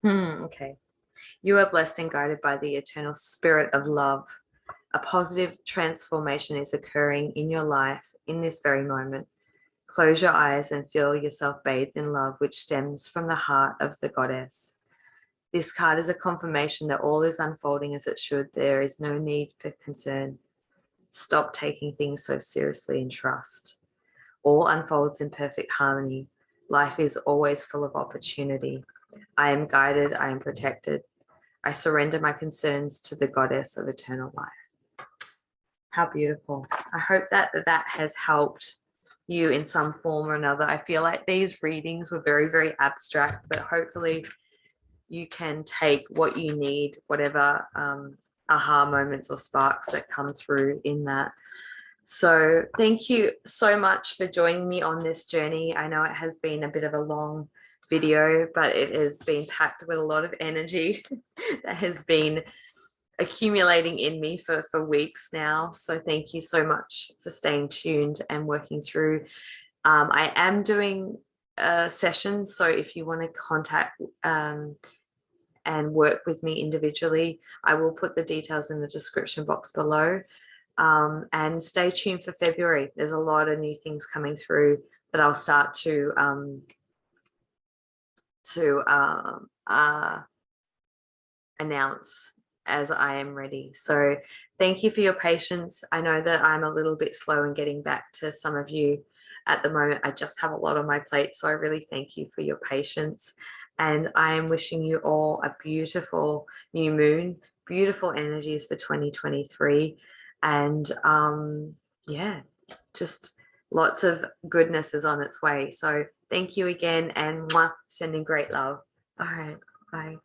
Okay. You are blessed and guided by the eternal spirit of love. A positive transformation is occurring in your life in this very moment. Close your eyes and feel yourself bathed in love, which stems from the heart of the goddess. This card is a confirmation that all is unfolding as it should. There is no need for concern. Stop taking things so seriously and trust. All unfolds in perfect harmony. Life is always full of opportunity. I am guided. I am protected. I surrender my concerns to the goddess of eternal life. How beautiful. I hope that has helped you in some form or another. I feel like these readings were very, very abstract, but hopefully you can take what you need, whatever aha moments or sparks that come through in that. So thank you so much for joining me on this journey. I know it has been a bit of a long video, but it has been packed with a lot of energy that has been accumulating in me for weeks now. So thank you so much for staying tuned and working through. I am doing sessions, so if you want to contact and work with me individually, I will put the details in the description box below. And stay tuned for February. There's a lot of new things coming through that I'll start to announce as I am ready. So thank you for your patience. I know that I'm a little bit slow in getting back to some of you at the moment. I just have a lot on my plate, so I really thank you for your patience. And I am wishing you all a beautiful new moon, beautiful energies for 2023. And yeah, just lots of goodness is on its way. So thank you again, and sending great love. All right, bye.